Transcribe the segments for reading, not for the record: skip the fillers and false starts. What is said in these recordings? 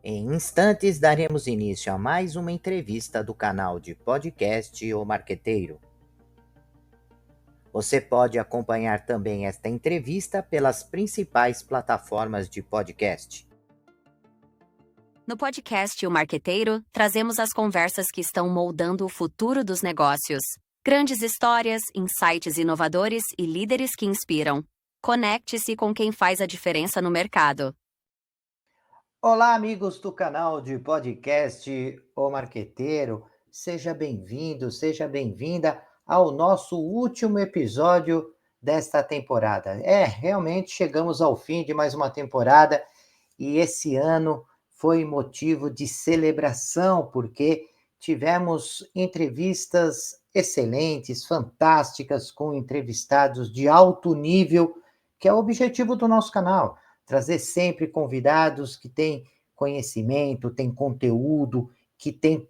Em instantes, daremos início a mais uma entrevista do canal de podcast O Marqueteiro. Você pode acompanhar também esta entrevista pelas principais plataformas de podcast. No podcast O Marqueteiro, trazemos as conversas que estão moldando o futuro dos negócios. Grandes histórias, insights inovadores e líderes que inspiram. Conecte-se com quem faz a diferença no mercado. Olá, amigos do canal de podcast O Marqueteiro. Seja bem-vindo, seja bem-vinda ao nosso último episódio desta temporada. Realmente chegamos ao fim de mais uma temporada e esse ano foi motivo de celebração, porque tivemos entrevistas excelentes, fantásticas, com entrevistados de alto nível, que é o objetivo do nosso canal. Trazer sempre convidados que têm conhecimento, têm conteúdo, que têm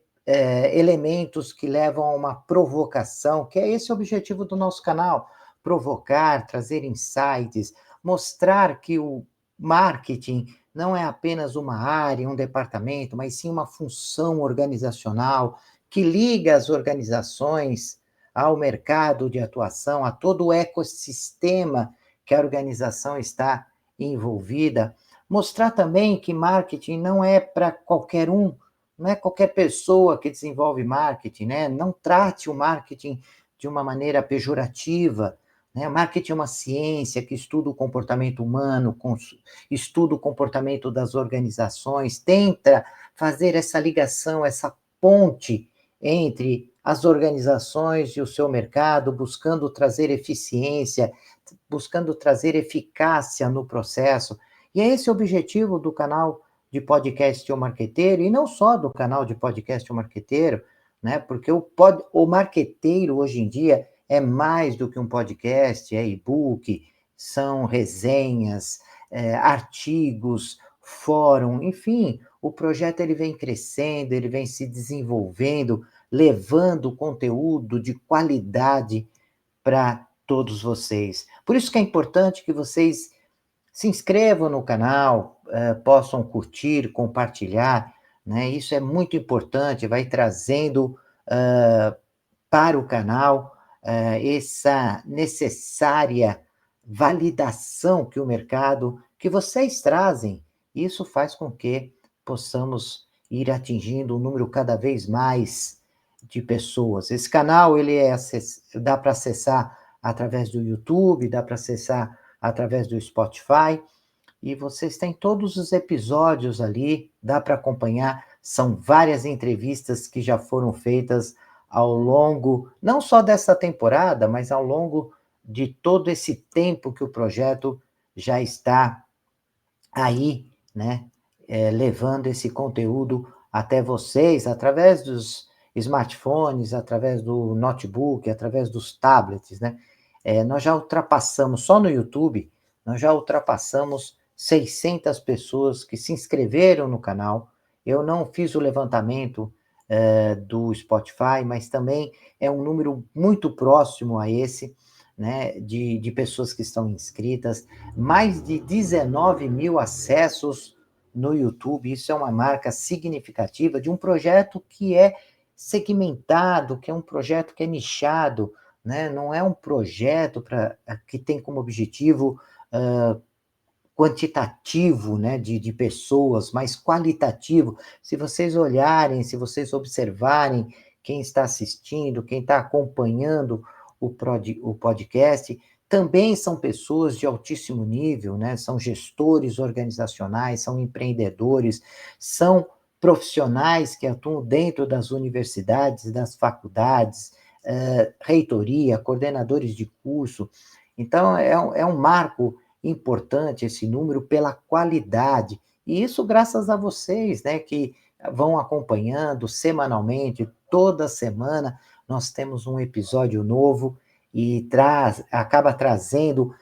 elementos que levam a uma provocação, que é esse o objetivo do nosso canal: provocar, trazer insights, mostrar que o marketing não é apenas uma área, um departamento, mas sim uma função organizacional que liga as organizações ao mercado de atuação, a todo o ecossistema que a organização está envolvida. Mostrar também que marketing não é para qualquer um, não é qualquer pessoa que desenvolve marketing, né? Não trate o marketing de uma maneira pejorativa, né? Marketing é uma ciência que estuda o comportamento humano, estuda o comportamento das organizações, tenta fazer essa ligação, essa ponte entre as organizações e o seu mercado, buscando trazer eficiência, buscando trazer eficácia no processo. E é esse o objetivo do canal de podcast O Marqueteiro, e não só do canal de podcast O Marqueteiro, né? Porque o marqueteiro hoje em dia é mais do que um podcast, é e-book, são resenhas, artigos, fórum, enfim, o projeto ele vem crescendo, ele vem se desenvolvendo, levando conteúdo de qualidade para todos vocês. Por isso que é importante que vocês se inscrevam no canal, possam curtir, compartilhar, né? Isso é muito importante, vai trazendo para o canal essa necessária validação que o mercado, que vocês trazem. Isso faz com que possamos ir atingindo um número cada vez mais de pessoas. Esse canal ele dá para acessar através do YouTube, dá para acessar através do Spotify, e vocês têm todos os episódios ali, dá para acompanhar, são várias entrevistas que já foram feitas ao longo, não só dessa temporada, mas ao longo de todo esse tempo que o projeto já está aí, né, levando esse conteúdo até vocês, através dos smartphones, através do notebook, através dos tablets, né? Nós já ultrapassamos, só no YouTube, nós já ultrapassamos 600 pessoas que se inscreveram no canal. Eu não fiz o levantamento do Spotify, mas também é um número muito próximo a esse, né, de pessoas que estão inscritas, mais de 19 mil acessos no YouTube. Isso é uma marca significativa de um projeto que é segmentado, que é um projeto que é nichado, né? Não é um projeto que tem como objetivo quantitativo, né, de pessoas, mas qualitativo. Se vocês olharem, se vocês observarem quem está assistindo, quem está acompanhando o podcast, também são pessoas de altíssimo nível, né? São gestores organizacionais, são empreendedores, são profissionais que atuam dentro das universidades, das faculdades, reitoria, coordenadores de curso. Então, é um marco importante esse número pela qualidade. E isso graças a vocês, né, que vão acompanhando semanalmente, toda semana nós temos um episódio novo e acaba trazendo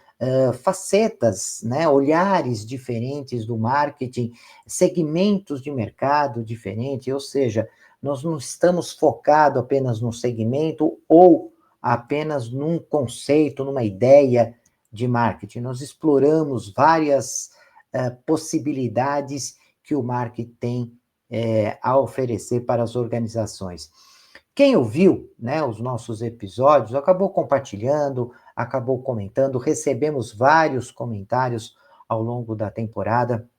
facetas, né, olhares diferentes do marketing, segmentos de mercado diferentes, ou seja, nós não estamos focados apenas num segmento ou apenas num conceito, numa ideia de marketing. Nós exploramos várias possibilidades que o marketing tem a oferecer para as organizações. Quem ouviu, né, os nossos episódios acabou compartilhando, acabou comentando, recebemos vários comentários ao longo da temporada,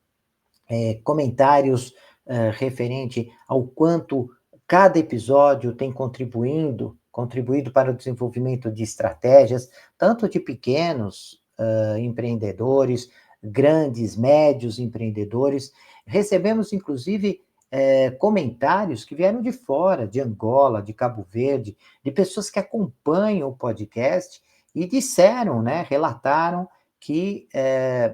comentários referente ao quanto cada episódio tem contribuído para o desenvolvimento de estratégias, tanto de pequenos empreendedores, grandes, médios empreendedores. Recebemos, inclusive, comentários que vieram de fora, de Angola, de Cabo Verde, de pessoas que acompanham o podcast e disseram, né, relataram que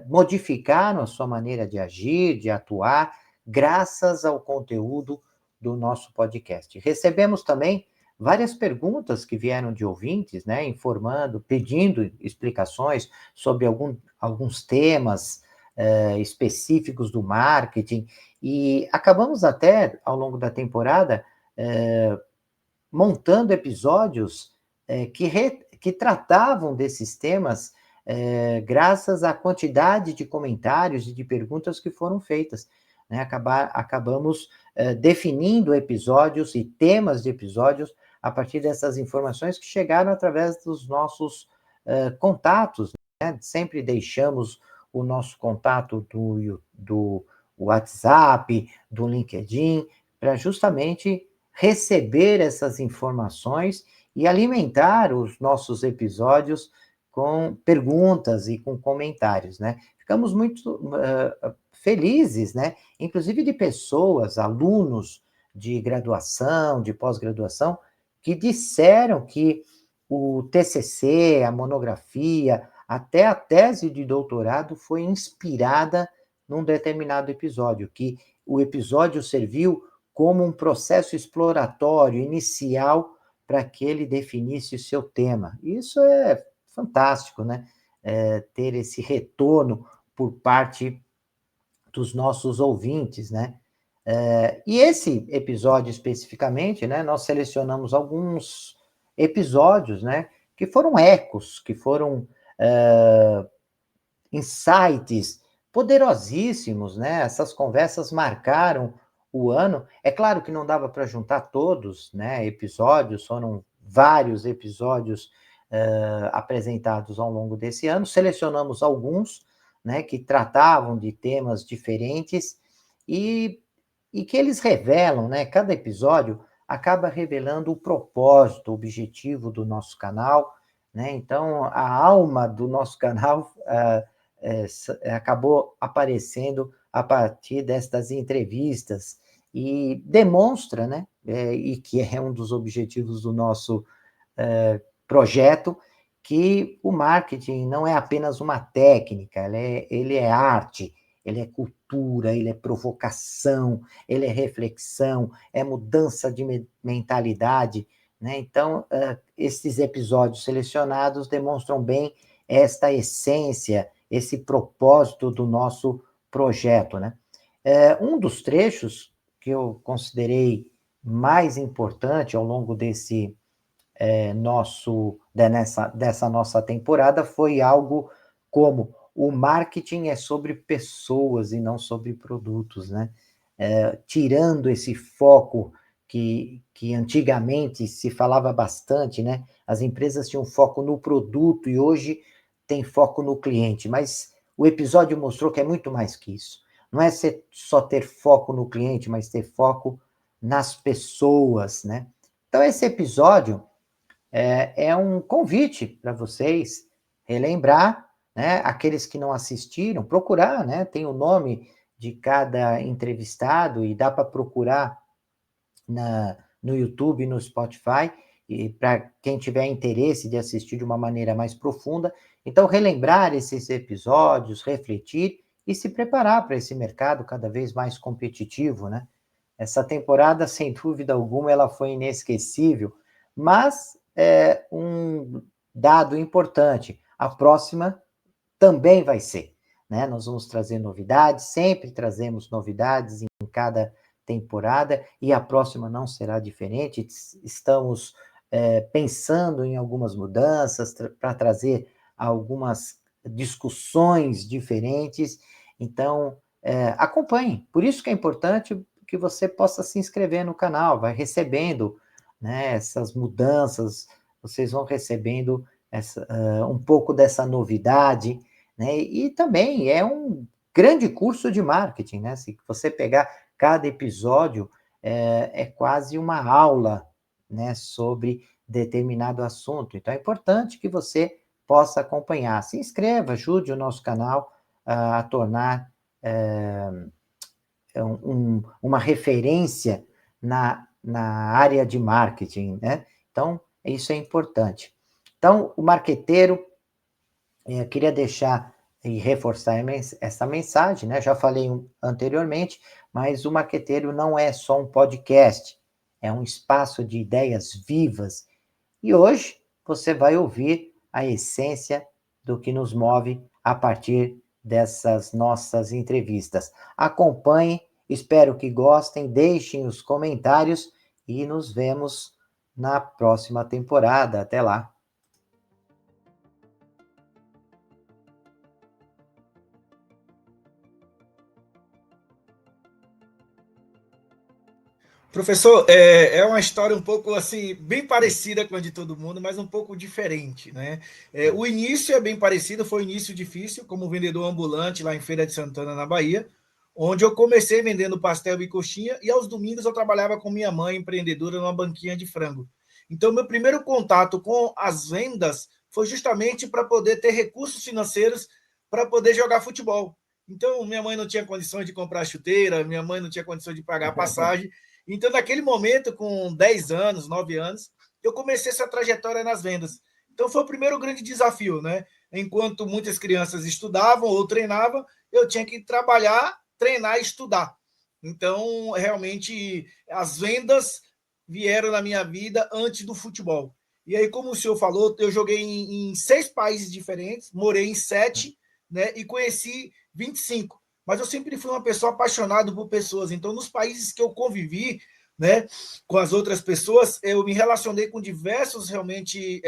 modificaram a sua maneira de agir, de atuar, graças ao conteúdo do nosso podcast. Recebemos também várias perguntas que vieram de ouvintes, né, informando, pedindo explicações sobre alguns temas específicos do marketing, e acabamos até, ao longo da temporada, montando episódios que tratavam desses temas graças à quantidade de comentários e de perguntas que foram feitas. Né? Acabamos definindo episódios e temas de episódios a partir dessas informações que chegaram através dos nossos contatos. Né? Sempre deixamos o nosso contato do WhatsApp, do LinkedIn, para justamente receber essas informações e alimentar os nossos episódios com perguntas e com comentários, né? Ficamos muito felizes, né? Inclusive de pessoas, alunos de graduação, de pós-graduação, que disseram que o TCC, a monografia, até a tese de doutorado foi inspirada num determinado episódio, que o episódio serviu como um processo exploratório inicial para que ele definisse o seu tema. Isso é fantástico, né? Ter esse retorno por parte dos nossos ouvintes, né? E esse episódio especificamente, né? Nós selecionamos alguns episódios, né? Que foram ecos, que foram insights poderosíssimos, né? Essas conversas marcaram o ano. É claro que não dava para juntar todos, né? Episódios, foram vários episódios apresentados ao longo desse ano. Selecionamos alguns, né? Que tratavam de temas diferentes e, e que eles revelam, né? Cada episódio acaba revelando o propósito, o objetivo do nosso canal, né? Então, a alma do nosso canal acabou aparecendo a partir destas entrevistas e demonstra, né, e que é um dos objetivos do nosso projeto, que o marketing não é apenas uma técnica, ele é arte, ele é cultura, ele é provocação, ele é reflexão, é mudança de mentalidade, né? Então, esses episódios selecionados demonstram bem esta essência, esse propósito do nosso projeto, né? Um dos trechos que eu considerei mais importante ao longo dessa nossa temporada foi algo como: o marketing é sobre pessoas e não sobre produtos, né? Tirando esse foco que antigamente se falava bastante, né? As empresas tinham foco no produto e hoje tem foco no cliente, mas o episódio mostrou que é muito mais que isso. Não é só ter foco no cliente, mas ter foco nas pessoas, né? Então, esse episódio é um convite para vocês relembrar, né? Aqueles que não assistiram, procurar, né? Tem o nome de cada entrevistado e dá para procurar no YouTube, no Spotify, e para quem tiver interesse de assistir de uma maneira mais profunda. Então, relembrar esses episódios, refletir e se preparar para esse mercado cada vez mais competitivo, né? Essa temporada, sem dúvida alguma, ela foi inesquecível, mas um dado importante: a próxima também vai ser, né? Nós vamos trazer novidades, sempre trazemos novidades em cada temporada, e a próxima não será diferente. Estamos pensando em algumas mudanças para trazer algumas discussões diferentes. Então, acompanhe. Por isso que é importante que você possa se inscrever no canal, vai recebendo, né, essas mudanças, vocês vão recebendo um pouco dessa novidade, né? E também é um grande curso de marketing, né? Se você pegar cada episódio, é quase uma aula, né, sobre determinado assunto. Então é importante que você possa acompanhar. Se inscreva, ajude o nosso canal a tornar uma referência na área de marketing, né? Então, isso é importante. Então, o marqueteiro, queria deixar e reforçar essa mensagem, né? Já falei anteriormente, mas o marqueteiro não é só um podcast, é um espaço de ideias vivas. E hoje você vai ouvir a essência do que nos move a partir dessas nossas entrevistas. Acompanhem, espero que gostem, deixem os comentários e nos vemos na próxima temporada. Até lá. Professor, é uma história um pouco assim, bem parecida com a de todo mundo, mas um pouco diferente, né? O início é bem parecido, foi um início difícil, como vendedor ambulante lá em Feira de Santana, na Bahia, onde eu comecei vendendo pastel e coxinha, e aos domingos eu trabalhava com minha mãe, empreendedora, numa banquinha de frango. Então, meu primeiro contato com as vendas foi justamente para poder ter recursos financeiros para poder jogar futebol. Então, minha mãe não tinha condições de comprar chuteira, minha mãe não tinha condições de pagar passagem. Então, naquele momento, com 10 anos, 9 anos, eu comecei essa trajetória nas vendas. Então, foi o primeiro grande desafio, né? Enquanto muitas crianças estudavam ou treinavam, eu tinha que trabalhar, treinar e estudar. Então, realmente, as vendas vieram na minha vida antes do futebol. E aí, como o senhor falou, eu joguei em 6 países diferentes, morei em 7, né? E conheci 25. Mas eu sempre fui uma pessoa apaixonada por pessoas. Então, nos países que eu convivi, né, com as outras pessoas, eu me relacionei com diversos realmente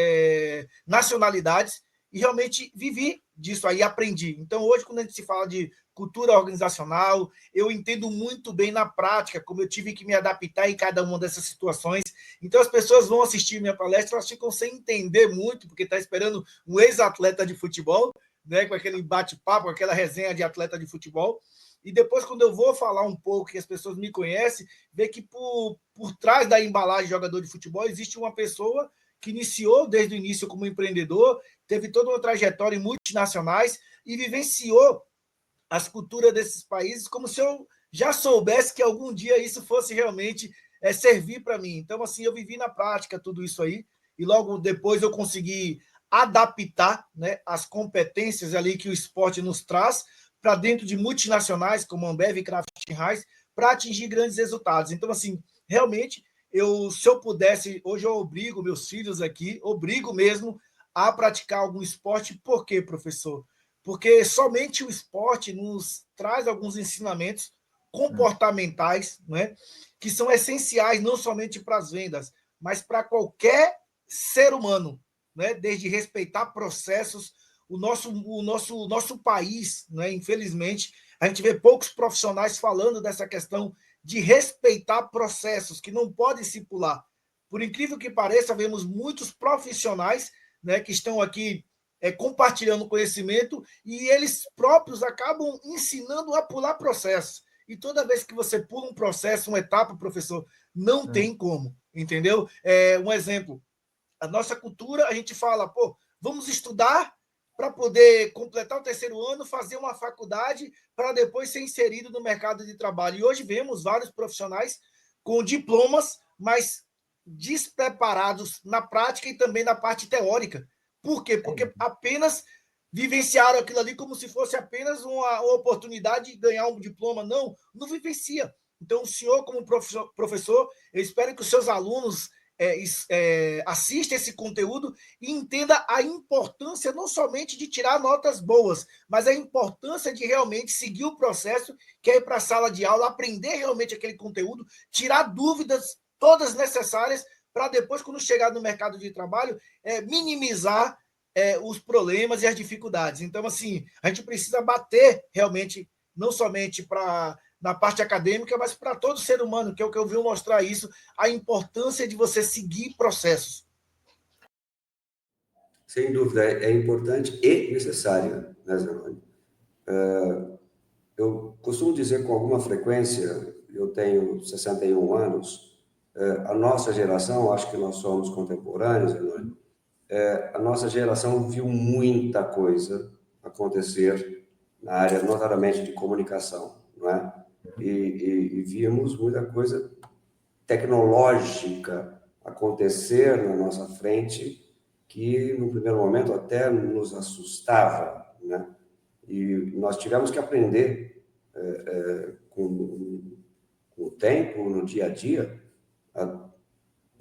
nacionalidades e realmente vivi disso aí, aprendi. Então, hoje, quando a gente se fala de cultura organizacional, eu entendo muito bem na prática como eu tive que me adaptar em cada uma dessas situações. Então, as pessoas vão assistir minha palestra, elas ficam sem entender muito, porque está esperando um ex-atleta de futebol, né, com aquele bate-papo, aquela resenha de atleta de futebol. E depois, quando eu vou falar um pouco, que as pessoas me conhecem, vê que por trás da embalagem de jogador de futebol existe uma pessoa que iniciou desde o início como empreendedor, teve toda uma trajetória em multinacionais e vivenciou as culturas desses países como se eu já soubesse que algum dia isso fosse realmente servir para mim. Então, assim, eu vivi na prática tudo isso aí e logo depois eu consegui adaptar, né, as competências ali que o esporte nos traz para dentro de multinacionais como Ambev e Kraft Heinz para atingir grandes resultados. Então, assim, realmente, se eu pudesse, hoje eu obrigo meus filhos aqui, obrigo mesmo a praticar algum esporte. Por quê, professor? Porque somente o esporte nos traz alguns ensinamentos comportamentais, né, que são essenciais não somente para as vendas, mas para qualquer ser humano, né, desde respeitar processos. O nosso país, né, infelizmente, a gente vê poucos profissionais falando dessa questão de respeitar processos que não podem se pular. Por incrível que pareça, vemos muitos profissionais, né, que estão aqui compartilhando conhecimento e eles próprios acabam ensinando a pular processos. E toda vez que você pula um processo, uma etapa, professor, não tem como, entendeu? Um exemplo, a nossa cultura, a gente fala, pô, vamos estudar para poder completar o terceiro ano, fazer uma faculdade para depois ser inserido no mercado de trabalho. E hoje vemos vários profissionais com diplomas, mas despreparados na prática e também na parte teórica. Por quê? Porque apenas vivenciaram aquilo ali como se fosse apenas uma oportunidade de ganhar um diploma. Não, não vivencia. Então, o senhor, como professor, eu espero que os seus alunos assista esse conteúdo e entenda a importância não somente de tirar notas boas, mas a importância de realmente seguir o processo, que é ir para a sala de aula, aprender realmente aquele conteúdo, tirar dúvidas todas necessárias para depois, quando chegar no mercado de trabalho, minimizar os problemas e as dificuldades. Então, assim, a gente precisa bater realmente não somente na parte acadêmica, mas para todo ser humano, que é o que eu vi mostrar isso, a importância de você seguir processos. Sem dúvida, é importante e necessário, né, Zanoni? Eu costumo dizer com alguma frequência, eu tenho 61 anos, a nossa geração, acho que nós somos contemporâneos, Zanoni, a nossa geração viu muita coisa acontecer na área, notadamente de comunicação, não é? E vimos muita coisa tecnológica acontecer na nossa frente que, no primeiro momento, até nos assustava, né? E nós tivemos que aprender com o tempo, no dia a dia,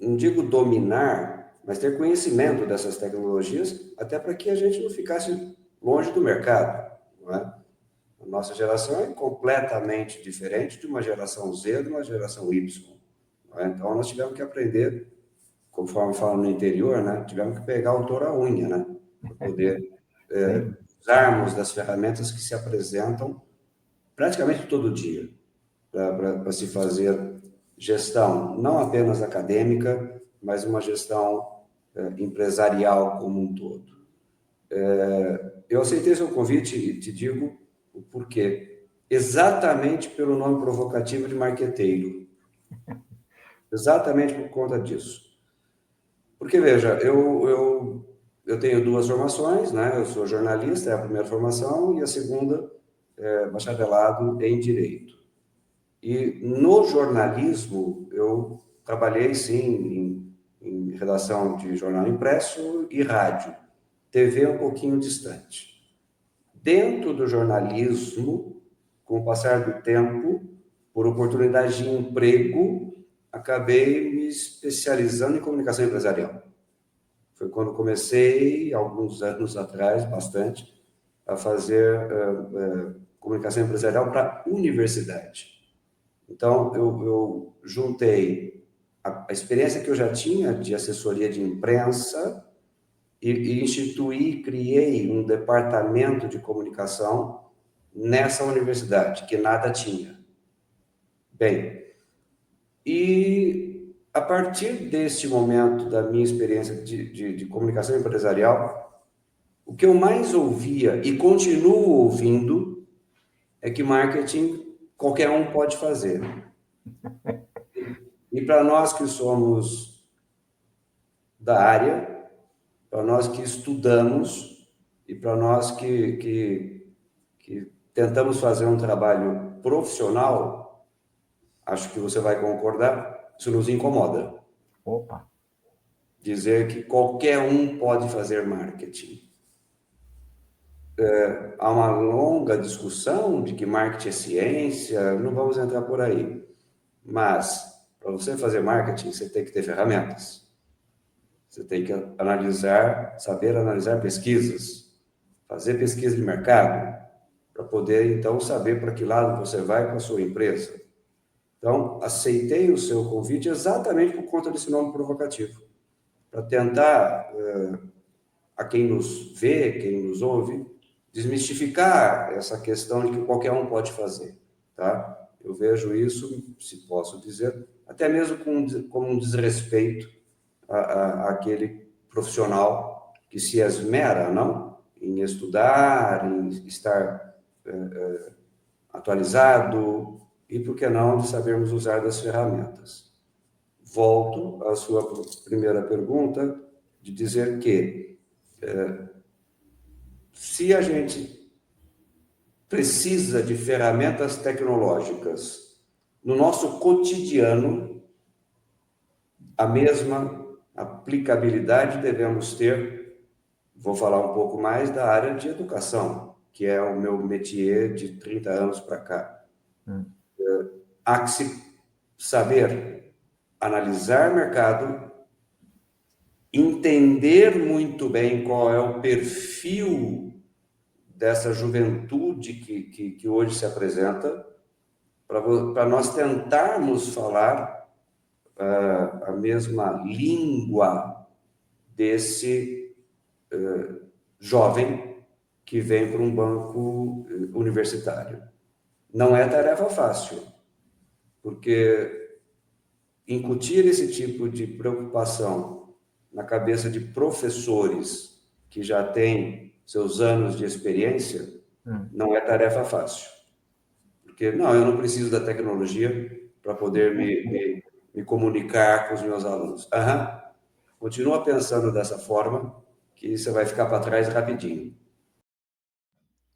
não digo dominar, mas ter conhecimento dessas tecnologias, até para que a gente não ficasse longe do mercado, não é? A nossa geração é completamente diferente de uma geração Z, de uma geração Y, não é? Então, nós tivemos que aprender, conforme falam no interior, né? Tivemos que pegar o touro à unha, né? Para poder usarmos das ferramentas que se apresentam praticamente todo dia para se fazer gestão, não apenas acadêmica, mas uma gestão empresarial como um todo. Eu aceitei seu convite e te digo o porquê. Exatamente pelo nome provocativo de marqueteiro. Exatamente por conta disso. Porque, veja, eu tenho duas formações, né? Eu sou jornalista, é a primeira formação, e a segunda é bacharelado em Direito. E no jornalismo, eu trabalhei, sim, em redação de jornal impresso e rádio. TV um pouquinho distante. Dentro do jornalismo, com o passar do tempo, por oportunidade de emprego, acabei me especializando em comunicação empresarial. Foi quando comecei, alguns anos atrás, bastante, a fazer comunicação empresarial para a universidade. Então, eu juntei a experiência que eu já tinha de assessoria de imprensa e instituí, criei um departamento de comunicação nessa universidade, que nada tinha. Bem, e a partir deste momento da minha experiência de comunicação empresarial, o que eu mais ouvia e continuo ouvindo é que marketing qualquer um pode fazer. E para nós que somos da área, para nós que estudamos e para nós que tentamos fazer um trabalho profissional, acho que você vai concordar, isso nos incomoda. Opa! Dizer que qualquer um pode fazer marketing. Há uma longa discussão de que marketing é ciência, não vamos entrar por aí. Mas, para você fazer marketing, você tem que ter ferramentas. Você tem que saber analisar pesquisas, fazer pesquisa de mercado, para poder, então, saber para que lado você vai com a sua empresa. Então, aceitei o seu convite exatamente por conta desse nome provocativo, para tentar, a quem nos vê, quem nos ouve, desmistificar essa questão de que qualquer um pode fazer, tá? Eu vejo isso, se posso dizer, até mesmo como um desrespeito àquele profissional que se esmera, não? Em estudar, em estar atualizado e, por que não, de sabermos usar das ferramentas. Volto à sua primeira pergunta, de dizer que se a gente precisa de ferramentas tecnológicas no nosso cotidiano, a mesma aplicabilidade devemos ter, vou falar um pouco mais da área de educação, que é o meu métier de 30 anos para cá. Há que se saber analisar mercado, entender muito bem qual é o perfil dessa juventude que hoje se apresenta, para nós tentarmos falar a mesma língua desse jovem que vem para um banco universitário. Não é tarefa fácil, porque incutir esse tipo de preocupação na cabeça de professores que já têm seus anos de experiência não é tarefa fácil. Porque, não, eu não preciso da tecnologia para poder me comunicar com os meus alunos. Aham, continua pensando dessa forma, que você vai ficar para trás rapidinho.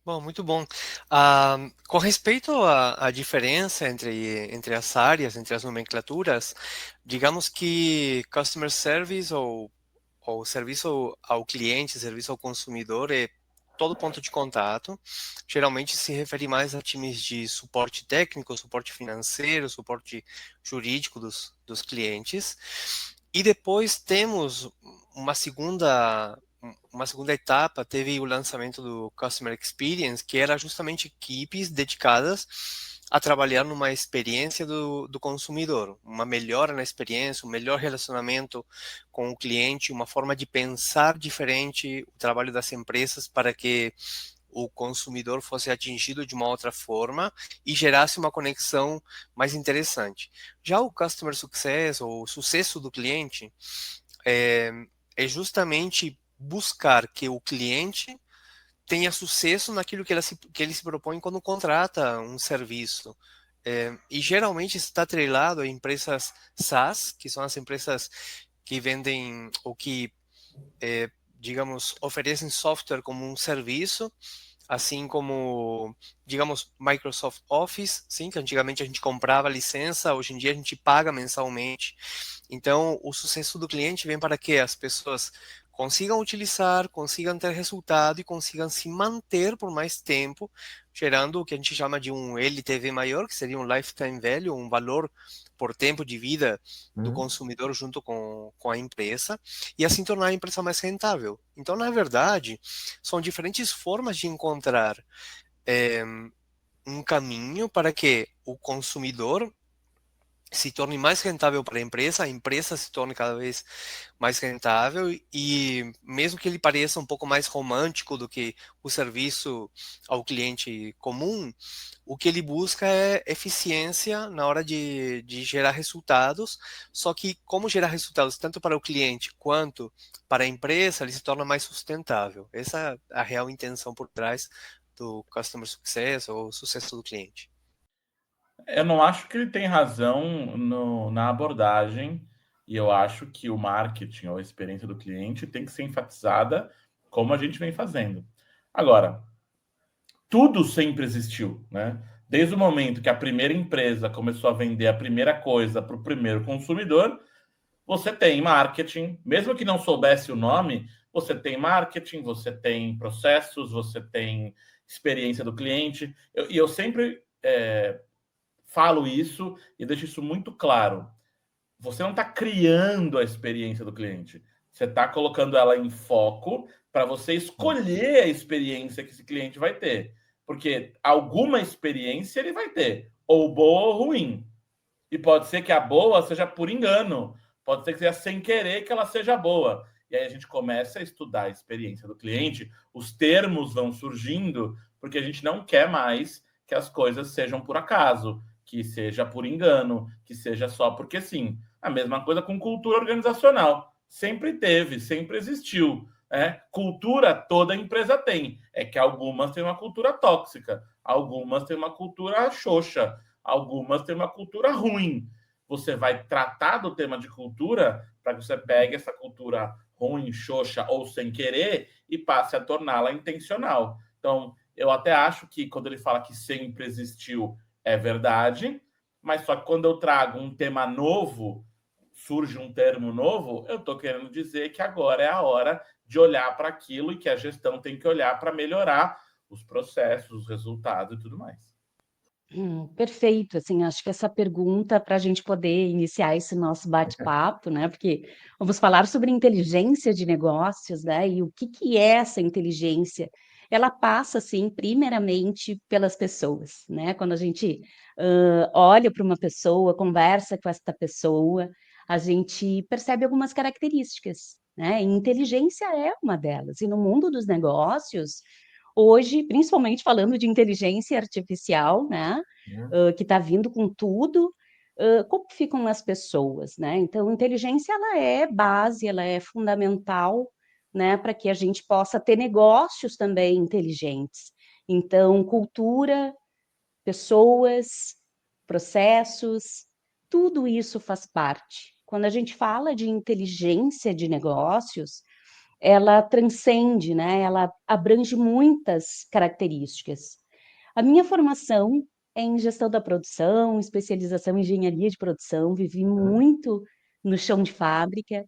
Bom, muito bom. Com respeito à diferença entre as áreas, entre as nomenclaturas, digamos que Customer Service ou serviço ao cliente, serviço ao consumidor é todo ponto de contato. Geralmente se refere mais a times de suporte técnico, suporte financeiro, suporte jurídico dos clientes. E depois temos uma segunda etapa, teve o lançamento do Customer Experience, que era justamente equipes dedicadas a trabalhar numa experiência do consumidor, uma melhora na experiência, um melhor relacionamento com o cliente, uma forma de pensar diferente o trabalho das empresas para que o consumidor fosse atingido de uma outra forma e gerasse uma conexão mais interessante. Já o Customer Success, ou o sucesso do cliente, é justamente buscar que o cliente tenha sucesso naquilo que ele se propõe quando contrata um serviço. E geralmente está atrelado a empresas SaaS, que são as empresas que vendem ou que, digamos, oferecem software como um serviço, assim como, digamos, Microsoft Office, sim, que antigamente a gente comprava licença, hoje em dia a gente paga mensalmente. Então, o sucesso do cliente vem para que as pessoas consigam utilizar, consigam ter resultado e consigam se manter por mais tempo, gerando o que a gente chama de um LTV maior, que seria um lifetime value, um valor por tempo de vida do consumidor junto com a empresa, e assim tornar a empresa mais rentável. Então, na verdade, são diferentes formas de encontrar um caminho para que o consumidor se torne mais rentável para a empresa se torne cada vez mais rentável e mesmo que ele pareça um pouco mais romântico do que o serviço ao cliente comum, o que ele busca é eficiência na hora de gerar resultados, só que como gerar resultados tanto para o cliente quanto para a empresa, ele se torna mais sustentável. Essa é a real intenção por trás do Customer Success ou sucesso do cliente. Eu não acho que ele tem razão na abordagem, e eu acho que o marketing ou a experiência do cliente tem que ser enfatizada como a gente vem fazendo. Agora, tudo sempre existiu, né? Desde o momento que a primeira empresa começou a vender a primeira coisa para o primeiro consumidor, você tem marketing, mesmo que não soubesse o nome, você tem marketing, você tem processos, você tem experiência do cliente. Eu sempre falo isso e deixo isso muito claro. Você não está criando a experiência do cliente. Você está colocando ela em foco para você escolher a experiência que esse cliente vai ter. Porque alguma experiência ele vai ter, ou boa ou ruim. E pode ser que a boa seja por engano. Pode ser que seja sem querer que ela seja boa. E aí a gente começa a estudar a experiência do cliente, os termos vão surgindo, porque a gente não quer mais que as coisas sejam por acaso, que seja por engano, que seja só porque sim. A mesma coisa com cultura organizacional. Sempre teve, sempre existiu. Cultura toda empresa tem. É que algumas têm uma cultura tóxica, algumas têm uma cultura xoxa, algumas têm uma cultura ruim. Você vai tratar do tema de cultura para que você pegue essa cultura ruim, xoxa ou sem querer e passe a torná-la intencional. Então, eu até acho que quando ele fala que sempre existiu, é verdade, mas só que quando eu trago um tema novo, surge um termo novo, eu estou querendo dizer que agora é a hora de olhar para aquilo e que a gestão tem que olhar para melhorar os processos, os resultados e tudo mais. Perfeito, assim, acho que essa pergunta para a gente poder iniciar esse nosso bate-papo, né? Porque vamos falar sobre inteligência de negócios, né? E o que é essa inteligência? Ela passa, assim, primeiramente pelas pessoas, né? Quando a gente olha para uma pessoa, conversa com essa pessoa, a gente percebe algumas características, né? E inteligência é uma delas. E no mundo dos negócios, Hoje, principalmente falando de inteligência artificial, né, que está vindo com tudo, como ficam as pessoas, né? Então, inteligência, ela é base, ela é fundamental, né, para que a gente possa ter negócios também inteligentes. Então, cultura, pessoas, processos, tudo isso faz parte. Quando a gente fala de inteligência de negócios, ela transcende, né? Ela abrange muitas características. A minha formação é em gestão da produção, especialização em engenharia de produção, vivi muito no chão de fábrica,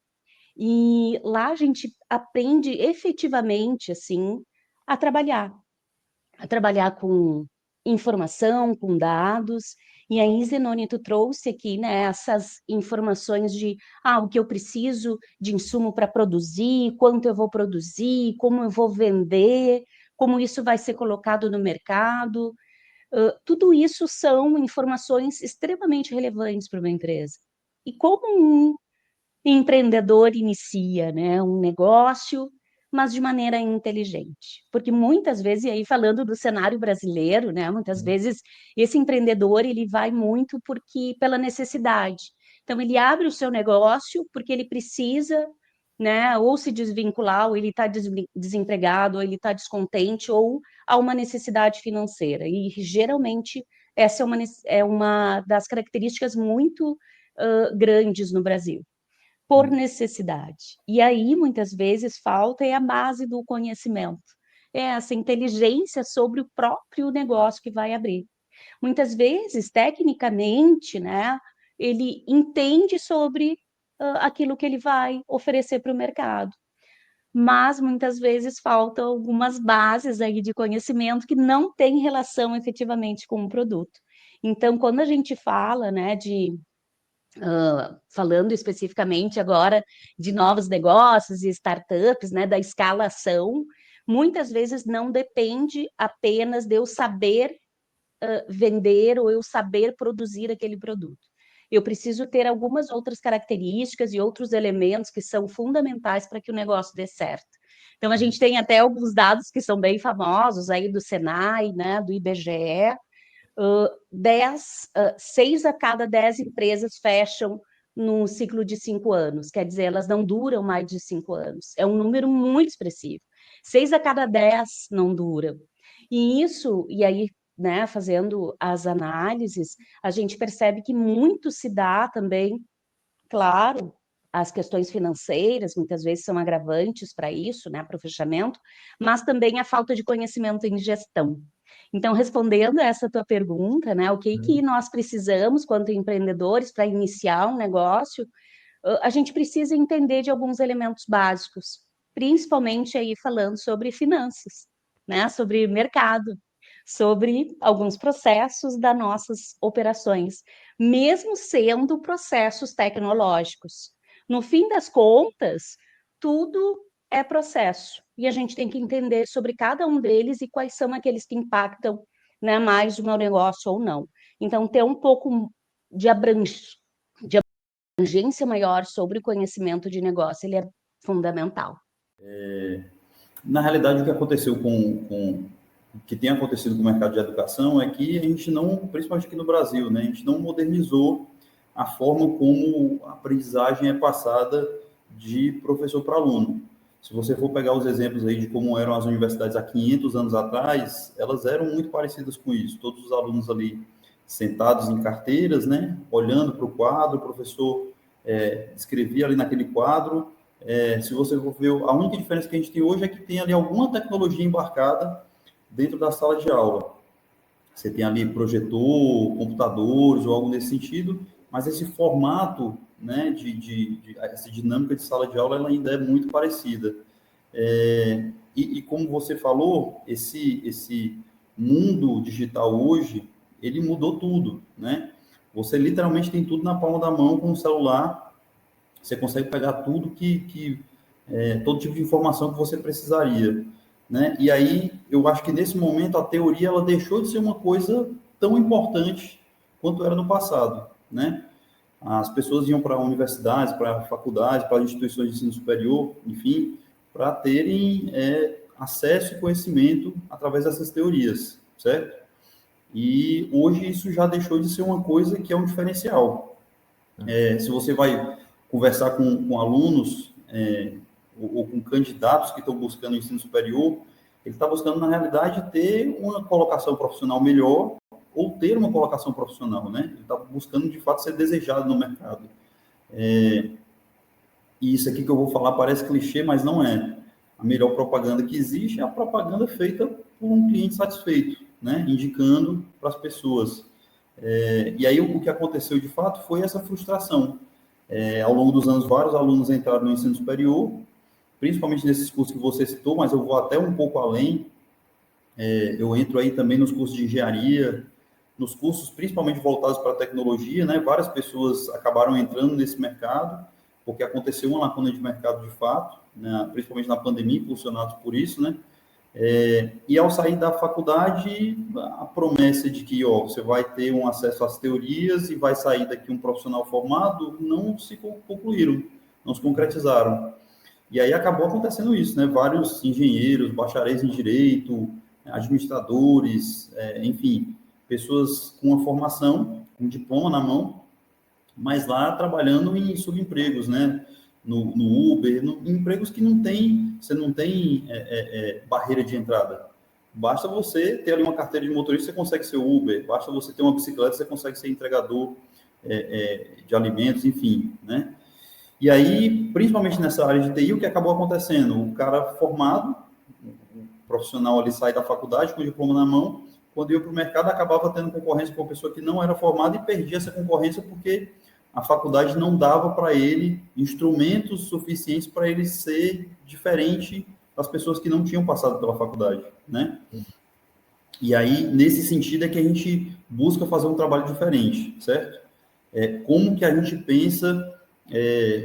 e lá a gente aprende efetivamente, assim, a trabalhar com informação, com dados, e aí, Zenoni, tu trouxe aqui, né, essas informações de o que eu preciso de insumo para produzir, quanto eu vou produzir, como eu vou vender, como isso vai ser colocado no mercado. Tudo isso são informações extremamente relevantes para uma empresa. E como um empreendedor inicia, né, um negócio, mas de maneira inteligente. Porque muitas vezes, e aí falando do cenário brasileiro, né, muitas vezes esse empreendedor, ele vai muito pela necessidade. Então, ele abre o seu negócio porque ele precisa, né, ou se desvincular, ou ele está desempregado, ou ele está descontente, ou há uma necessidade financeira. E, geralmente, essa é uma das características muito grandes no Brasil, por necessidade. E aí, muitas vezes, falta a base do conhecimento, essa inteligência sobre o próprio negócio que vai abrir. Muitas vezes, tecnicamente, né, ele entende sobre aquilo que ele vai oferecer para o mercado, mas muitas vezes faltam algumas bases aí de conhecimento que não têm relação efetivamente com o produto. Então, quando a gente fala, né, falando especificamente agora de novos negócios e startups, né, da escalação, muitas vezes não depende apenas de eu saber vender ou eu saber produzir aquele produto. Eu preciso ter algumas outras características e outros elementos que são fundamentais para que o negócio dê certo. Então, a gente tem até alguns dados que são bem famosos aí do Senai, né, do IBGE, 6 a cada 10 empresas fecham num ciclo de 5 anos, quer dizer, elas não duram mais de 5 anos. É um número muito expressivo. 6 a cada 10 não duram. E aí, né, fazendo as análises, a gente percebe que muito se dá também, claro, as questões financeiras, muitas vezes são agravantes para isso, né, para o fechamento, mas também a falta de conhecimento em gestão. Então, respondendo a essa tua pergunta, né, o que nós precisamos, quanto empreendedores, para iniciar um negócio, a gente precisa entender de alguns elementos básicos, principalmente aí falando sobre finanças, né, sobre mercado, sobre alguns processos das nossas operações, mesmo sendo processos tecnológicos. No fim das contas, tudo é processo, e a gente tem que entender sobre cada um deles e quais são aqueles que impactam, né, mais o meu negócio ou não. Então, ter um pouco de abrangência maior sobre o conhecimento de negócio, ele é fundamental. Na realidade, o que aconteceu o que tem acontecido com o mercado de educação é que a gente não, principalmente aqui no Brasil, né, a gente não modernizou a forma como a aprendizagem é passada de professor para aluno. Se você for pegar os exemplos aí de como eram as universidades há 500 anos atrás, elas eram muito parecidas com isso. Todos os alunos ali sentados em carteiras, né, olhando para o quadro, o professor escrevia ali naquele quadro. Se você for ver, a única diferença que a gente tem hoje é que tem ali alguma tecnologia embarcada dentro da sala de aula. Você tem ali projetor, computadores ou algo nesse sentido, mas esse formato, né, essa dinâmica de sala de aula, ela ainda é muito parecida. E como você falou, esse mundo digital hoje, ele mudou tudo, né? Você literalmente tem tudo na palma da mão com o celular, você consegue pegar tudo todo tipo de informação que você precisaria, né? E aí, eu acho que nesse momento a teoria ela deixou de ser uma coisa tão importante quanto era no passado, né? As pessoas iam para universidades, para faculdades, para instituições de ensino superior, enfim, para terem acesso e conhecimento através dessas teorias, certo? E hoje isso já deixou de ser uma coisa que é um diferencial. Se você vai conversar com alunos ou com candidatos que estão buscando ensino superior, ele está buscando, na realidade, ter uma colocação profissional melhor ou ter uma colocação profissional, né? Ele está buscando, de fato, ser desejado no mercado. E isso aqui que eu vou falar parece clichê, mas não é. A melhor propaganda que existe é a propaganda feita por um cliente satisfeito, né? Indicando para as pessoas. E aí o que aconteceu, de fato, foi essa frustração. Ao longo dos anos, vários alunos entraram no ensino superior, principalmente nesses cursos que você citou, mas eu vou até um pouco além. Eu entro aí também nos cursos de engenharia, nos cursos principalmente voltados para a tecnologia, né? Várias pessoas acabaram entrando nesse mercado, porque aconteceu uma lacuna de mercado de fato, né? Principalmente na pandemia, impulsionados por isso, né? E ao sair da faculdade, a promessa de que você vai ter um acesso às teorias e vai sair daqui um profissional formado, não se concluíram, não se concretizaram. E aí acabou acontecendo isso, né? Vários engenheiros, bacharéis em direito, administradores, enfim, pessoas com uma formação, com diploma na mão, mas lá trabalhando em subempregos, né? No Uber, em empregos que você não tem barreira de entrada. Basta você ter ali uma carteira de motorista, você consegue ser Uber. Basta você ter uma bicicleta, você consegue ser entregador de alimentos, enfim, né? E aí, principalmente nessa área de TI, o que acabou acontecendo? O cara formado, o profissional ali sai da faculdade com o diploma na mão, quando ia para o mercado, acabava tendo concorrência com uma pessoa que não era formada e perdia essa concorrência porque a faculdade não dava para ele instrumentos suficientes para ele ser diferente das pessoas que não tinham passado pela faculdade, né? E aí, nesse sentido, é que a gente busca fazer um trabalho diferente, certo? Como que a gente pensa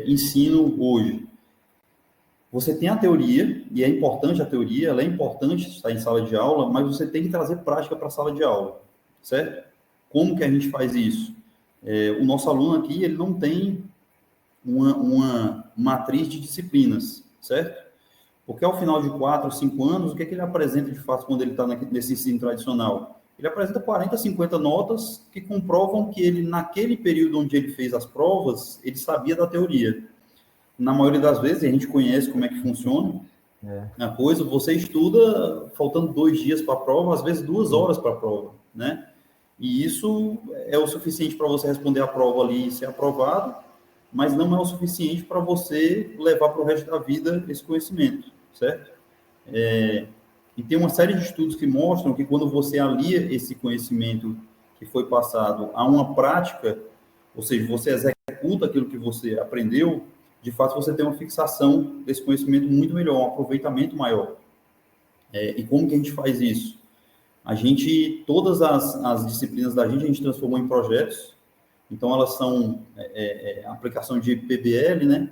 ensino hoje? Você tem a teoria, e é importante a teoria, ela é importante estar em sala de aula, mas você tem que trazer prática para a sala de aula, certo? Como que a gente faz isso? O nosso aluno aqui, ele não tem uma matriz de disciplinas, certo? Porque ao final de 4 ou 5 anos, o que é que ele apresenta de fato quando ele está nesse ensino tradicional? Ele apresenta 40, 50 notas que comprovam que ele, naquele período onde ele fez as provas, ele sabia da teoria. Na maioria das vezes, a gente conhece como é que funciona a coisa, você estuda faltando 2 dias para a prova, às vezes 2 horas para a prova, né? E isso é o suficiente para você responder a prova ali e ser aprovado, mas não é o suficiente para você levar para o resto da vida esse conhecimento, certo? E tem uma série de estudos que mostram que quando você alia esse conhecimento que foi passado a uma prática, ou seja, você executa aquilo que você aprendeu, de fato você tem uma fixação desse conhecimento muito melhor, um aproveitamento maior. E como que a gente faz isso? Todas as disciplinas da gente transformou em projetos, então elas são aplicação de PBL, né?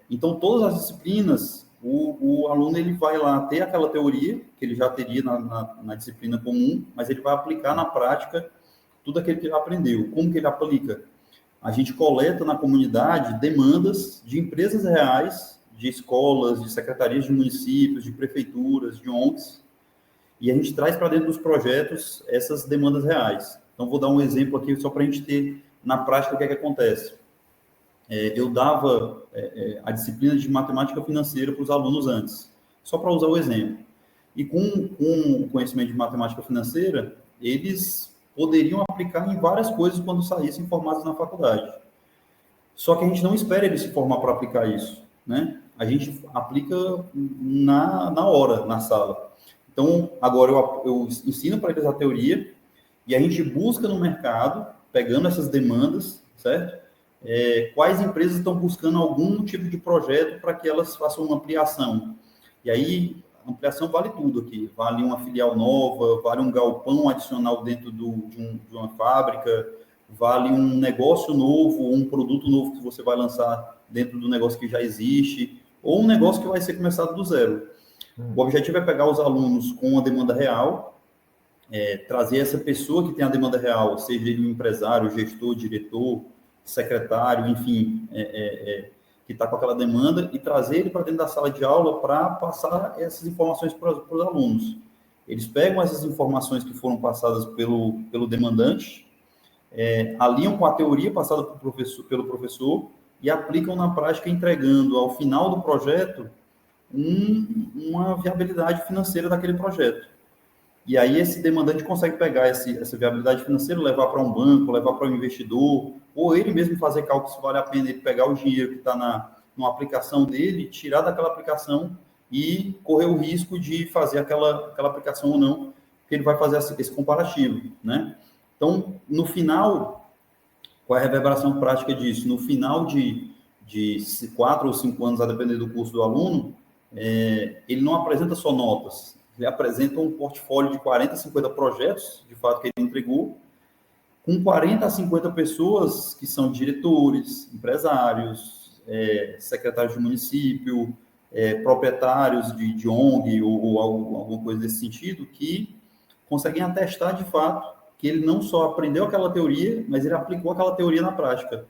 Então, todas as disciplinas, o aluno ele vai lá ter aquela teoria que ele já teria na disciplina comum, mas ele vai aplicar na prática tudo aquilo que ele aprendeu. Como que ele aplica? A gente coleta na comunidade demandas de empresas reais, de escolas, de secretarias de municípios, de prefeituras, de ONGs, e a gente traz para dentro dos projetos essas demandas reais. Então, vou dar um exemplo aqui só para a gente ter na prática o que é que acontece. Eu dava a disciplina de matemática financeira para os alunos antes, só para usar o exemplo. E com o conhecimento de matemática financeira, eles poderiam aplicar em várias coisas quando saíssem formados na faculdade. Só que a gente não espera eles se formar para aplicar isso, né? A gente aplica na hora, na sala. Então, agora eu ensino para eles a teoria e a gente busca no mercado, pegando essas demandas, certo? Quais empresas estão buscando algum tipo de projeto para que elas façam uma ampliação. E aí, a ampliação vale tudo aqui. Vale uma filial nova, vale um galpão adicional dentro de uma fábrica, vale um negócio novo, um produto novo que você vai lançar dentro do negócio que já existe, ou um negócio que vai ser começado do zero. O objetivo é pegar os alunos com a demanda real, trazer essa pessoa que tem a demanda real, seja ele um empresário, gestor, diretor, secretário, enfim, que que está com aquela demanda e trazer ele para dentro da sala de aula para passar essas informações para os alunos. Eles pegam essas informações que foram passadas pelo demandante, alinham com a teoria passada pelo professor e aplicam na prática, entregando ao final do projeto uma viabilidade financeira daquele projeto. E aí esse demandante consegue pegar essa viabilidade financeira, levar para um banco, levar para um investidor, ou ele mesmo fazer cálculo se vale a pena ele pegar o dinheiro que está numa aplicação dele, tirar daquela aplicação e correr o risco de fazer aquela aplicação ou não, porque ele vai fazer esse comparativo, né? Então, no final, qual é a reverberação prática disso? No final de 4 ou 5 anos, a depender do curso do aluno, ele não apresenta só notas, ele apresenta um portfólio de 40, 50 projetos, de fato, que ele entregou, com 40 a 50 pessoas que são diretores, empresários, secretários de município, proprietários de ONG ou alguma coisa desse sentido, que conseguem atestar, de fato, que ele não só aprendeu aquela teoria, mas ele aplicou aquela teoria na prática.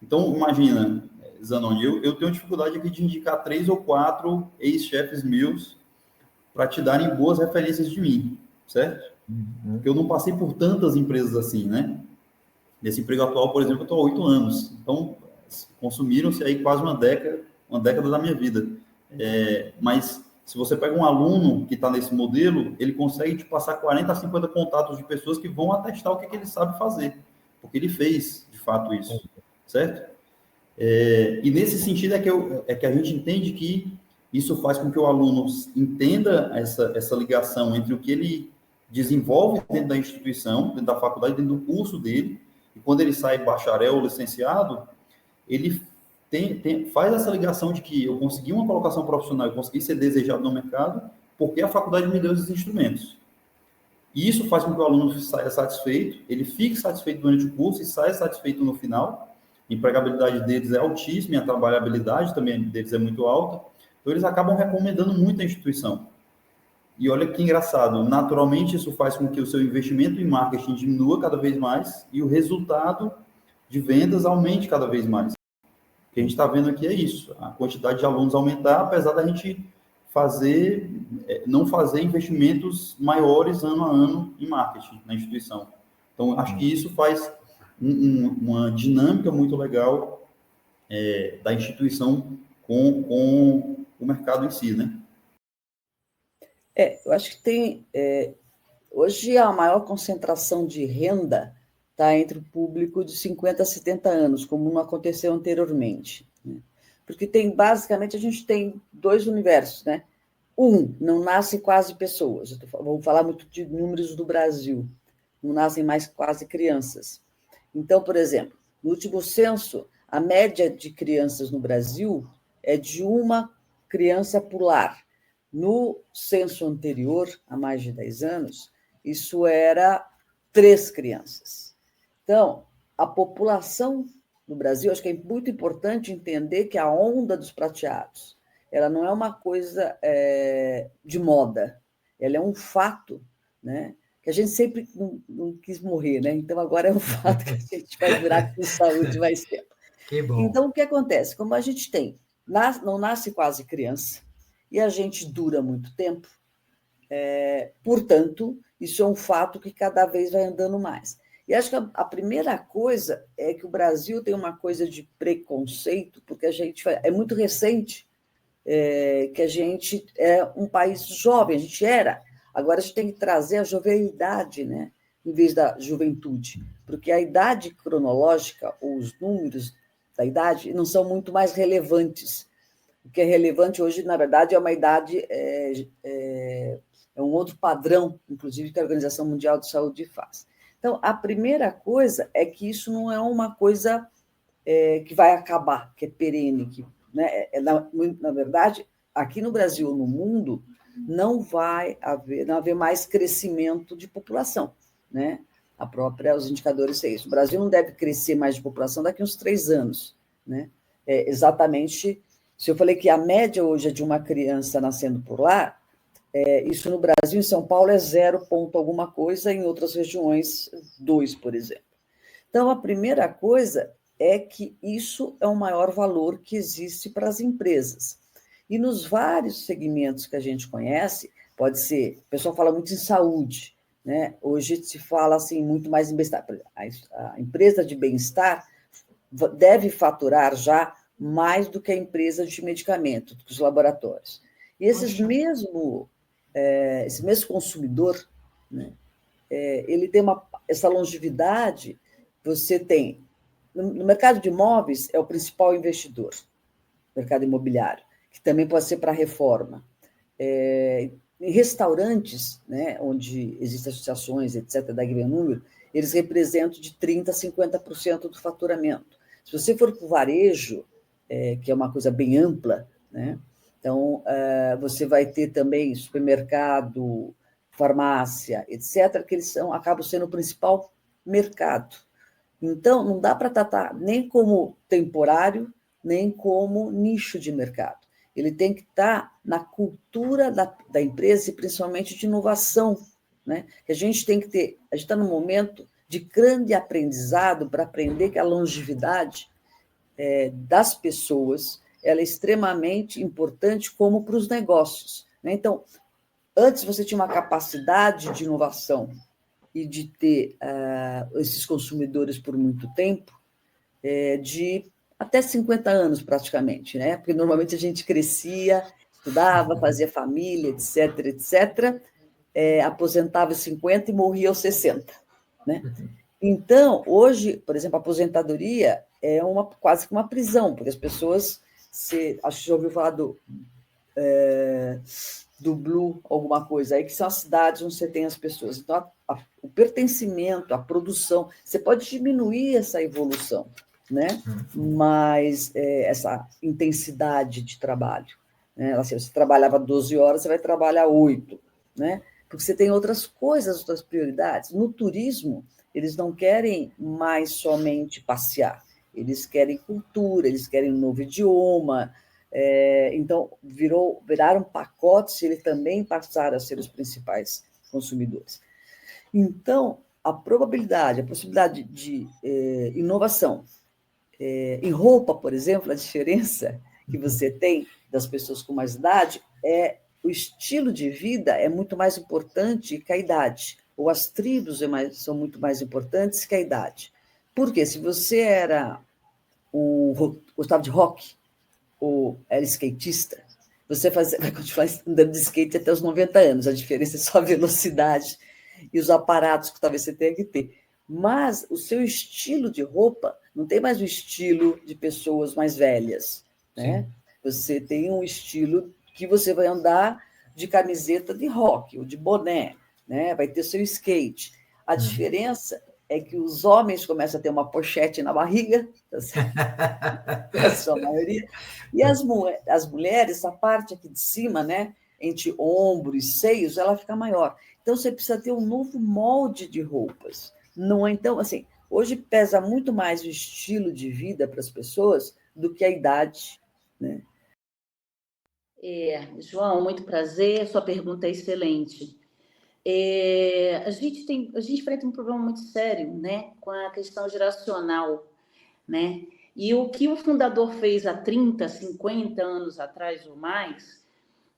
Então, imagina, Zanoni, eu tenho dificuldade aqui de indicar 3 ou 4 ex-chefes meus para te darem boas referências de mim, certo? Porque eu não passei por tantas empresas assim, né? Nesse emprego atual, por exemplo, eu estou há 8 anos. Então, consumiram-se aí quase uma década da minha vida. Mas, se você pega um aluno que está nesse modelo, ele consegue te passar 40 a 50 contatos de pessoas que vão atestar o que ele sabe fazer, porque ele fez, de fato, isso, certo? E nesse sentido é que a gente entende que isso faz com que o aluno entenda essa ligação entre o que ele desenvolve dentro da instituição, dentro da faculdade, dentro do curso dele, e quando ele sai bacharel ou licenciado, ele faz essa ligação de que eu consegui uma colocação profissional, eu consegui ser desejado no mercado, porque a faculdade me deu esses instrumentos. E isso faz com que o aluno saia satisfeito, ele fique satisfeito durante o curso e saia satisfeito no final. A empregabilidade deles é altíssima e a trabalhabilidade também deles é muito alta. Então, eles acabam recomendando muito a instituição. E olha que engraçado, naturalmente isso faz com que o seu investimento em marketing diminua cada vez mais e o resultado de vendas aumente cada vez mais. O que a gente está vendo aqui é isso, a quantidade de alunos aumentar, apesar da gente não fazer investimentos maiores ano a ano em marketing na instituição. Então, acho que isso faz uma dinâmica muito legal da instituição com o mercado em si, né? Eu acho que tem... hoje, a maior concentração de renda está entre o público de 50 a 70 anos, como não aconteceu anteriormente. Né? Porque basicamente, a gente tem 2 universos, né? Não nasce quase pessoas. Vou falar muito de números do Brasil. Não nascem mais quase crianças. Então, por exemplo, no último censo, a média de crianças no Brasil é de 1 criança por lar. No censo anterior, há mais de 10 anos, isso era 3 crianças. Então, a população no Brasil, acho que é muito importante entender que a onda dos prateados, ela não é uma coisa de moda, ela é um fato, né? Que a gente sempre não quis morrer, né? Então, agora é um fato que a gente vai durar com saúde mais tempo. Que bom. Então, o que acontece? Como a gente não nasce quase criança, e a gente dura muito tempo, portanto, isso é um fato que cada vez vai andando mais. E acho que a primeira coisa é que o Brasil tem uma coisa de preconceito, porque a gente é muito recente que a gente é um país jovem, a gente era. Agora a gente tem que trazer a jovialidade, né, em vez da juventude, porque a idade cronológica, ou os números da idade, não são muito mais relevantes. O que é relevante hoje, na verdade, é uma idade, é um outro padrão, inclusive, que a Organização Mundial de Saúde faz. Então, a primeira coisa é que isso não é uma coisa que vai acabar, que é perene, né? Na verdade, aqui no Brasil, no mundo, não vai haver mais crescimento de população, né? Os indicadores são isso. O Brasil não deve crescer mais de população daqui a uns 3 anos, né? Exatamente, se eu falei que a média hoje é de 1 criança nascendo por lá, isso no Brasil, em São Paulo, é 0 ponto alguma coisa, em outras regiões, 2, por exemplo. Então, a primeira coisa é que isso é o maior valor que existe para as empresas. E nos vários segmentos que a gente conhece, pode ser, o pessoal fala muito em saúde, né? Hoje se fala assim, muito mais em bem-estar. A empresa de bem-estar deve faturar já mais do que a empresa de medicamento, do que os laboratórios. E esse mesmo consumidor, né, ele tem essa longevidade. Você tem, no mercado de imóveis, é o principal investidor, mercado imobiliário, que também pode ser para reforma. Em restaurantes, né, onde existem associações, etc., da grande número, eles representam de 30% a 50% do faturamento. Se você for para o varejo, que é uma coisa bem ampla, né, então você vai ter também supermercado, farmácia, etc., que eles acabam sendo o principal mercado. Então, não dá para tratar nem como temporário, nem como nicho de mercado. Ele tem que estar na cultura da empresa e principalmente de inovação, né? A gente tem que ter, a gente está num momento de grande aprendizado para aprender que a longevidade das pessoas ela é extremamente importante como para os negócios, né? Então, antes você tinha uma capacidade de inovação e de ter esses consumidores por muito tempo, de até 50 anos praticamente, né? Porque normalmente a gente crescia, estudava, fazia família, etc., etc., aposentava aos 50 e morria aos 60, né? Então, hoje, por exemplo, a aposentadoria é quase que uma prisão, porque as pessoas, acho que já ouviu falar do Blue, alguma coisa aí, que são as cidades onde você tem as pessoas. Então, o pertencimento, a produção, você pode diminuir essa evolução, né? Mas essa intensidade de trabalho, né? Assim, você trabalhava 12 horas, você vai trabalhar 8, né? Porque você tem outras coisas, outras prioridades. No turismo, eles não querem mais somente passear, eles querem cultura, eles querem um novo idioma. Então, viraram pacotes e eles também passaram a ser os principais consumidores. Então, a possibilidade de inovação. Em roupa, por exemplo, a diferença que você tem das pessoas com mais idade o estilo de vida é muito mais importante que a idade, ou as tribos são muito mais importantes que a idade. Porque se você gostava de rock, ou era skatista, você vai continuar andando de skate até os 90 anos. A diferença é só a velocidade e os aparatos que talvez você tenha que ter. Mas o seu estilo de roupa não tem mais o estilo de pessoas mais velhas, né? Você tem um estilo que você vai andar de camiseta de rock ou de boné, né? Vai ter seu skate. A diferença é que os homens começam a ter uma pochete na barriga, a sua maioria, e as mulheres, essa parte aqui de cima, né, entre ombro e seios, ela fica maior. Então, você precisa ter um novo molde de roupas. Não é, então, assim, hoje pesa muito mais o estilo de vida para as pessoas do que a idade, né? João, muito prazer, sua pergunta é excelente. A gente enfrenta um problema muito sério, né, com a questão geracional, né? E o que o fundador fez há 30, 50 anos atrás ou mais,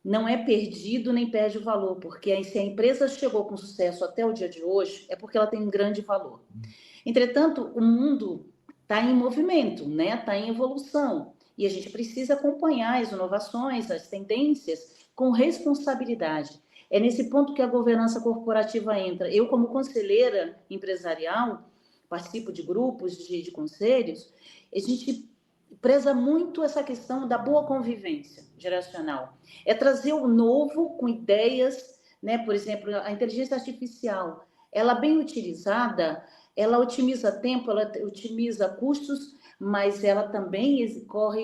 não é perdido nem perde o valor, porque se a empresa chegou com sucesso até o dia de hoje, é porque ela tem um grande valor. Entretanto, o mundo está em movimento, né? Está em evolução, e a gente precisa acompanhar as inovações, as tendências, com responsabilidade. É nesse ponto que a governança corporativa entra. Eu, como conselheira empresarial, participo de grupos, de conselhos, a gente preza muito essa questão da boa convivência geracional. É trazer o novo com ideias, né? Por exemplo, a inteligência artificial, ela bem utilizada, ela otimiza tempo, ela otimiza custos, mas ela também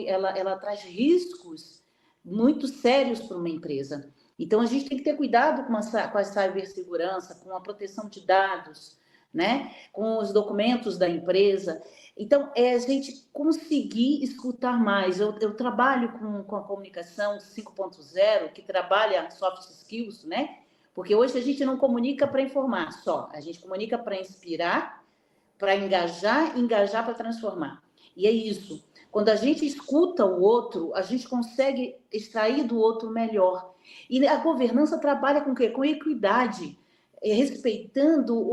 ela traz riscos muito sérios para uma empresa. Então, a gente tem que ter cuidado com a cibersegurança, com a proteção de dados, né? Com os documentos da empresa. Então, a gente conseguir escutar mais. Eu trabalho com a comunicação 5.0, que trabalha soft skills, né? Porque hoje a gente não comunica para informar só, a gente comunica para inspirar, para engajar para transformar. E é isso. Quando a gente escuta o outro, a gente consegue extrair do outro melhor. E a governança trabalha com o quê? Com equidade, respeitando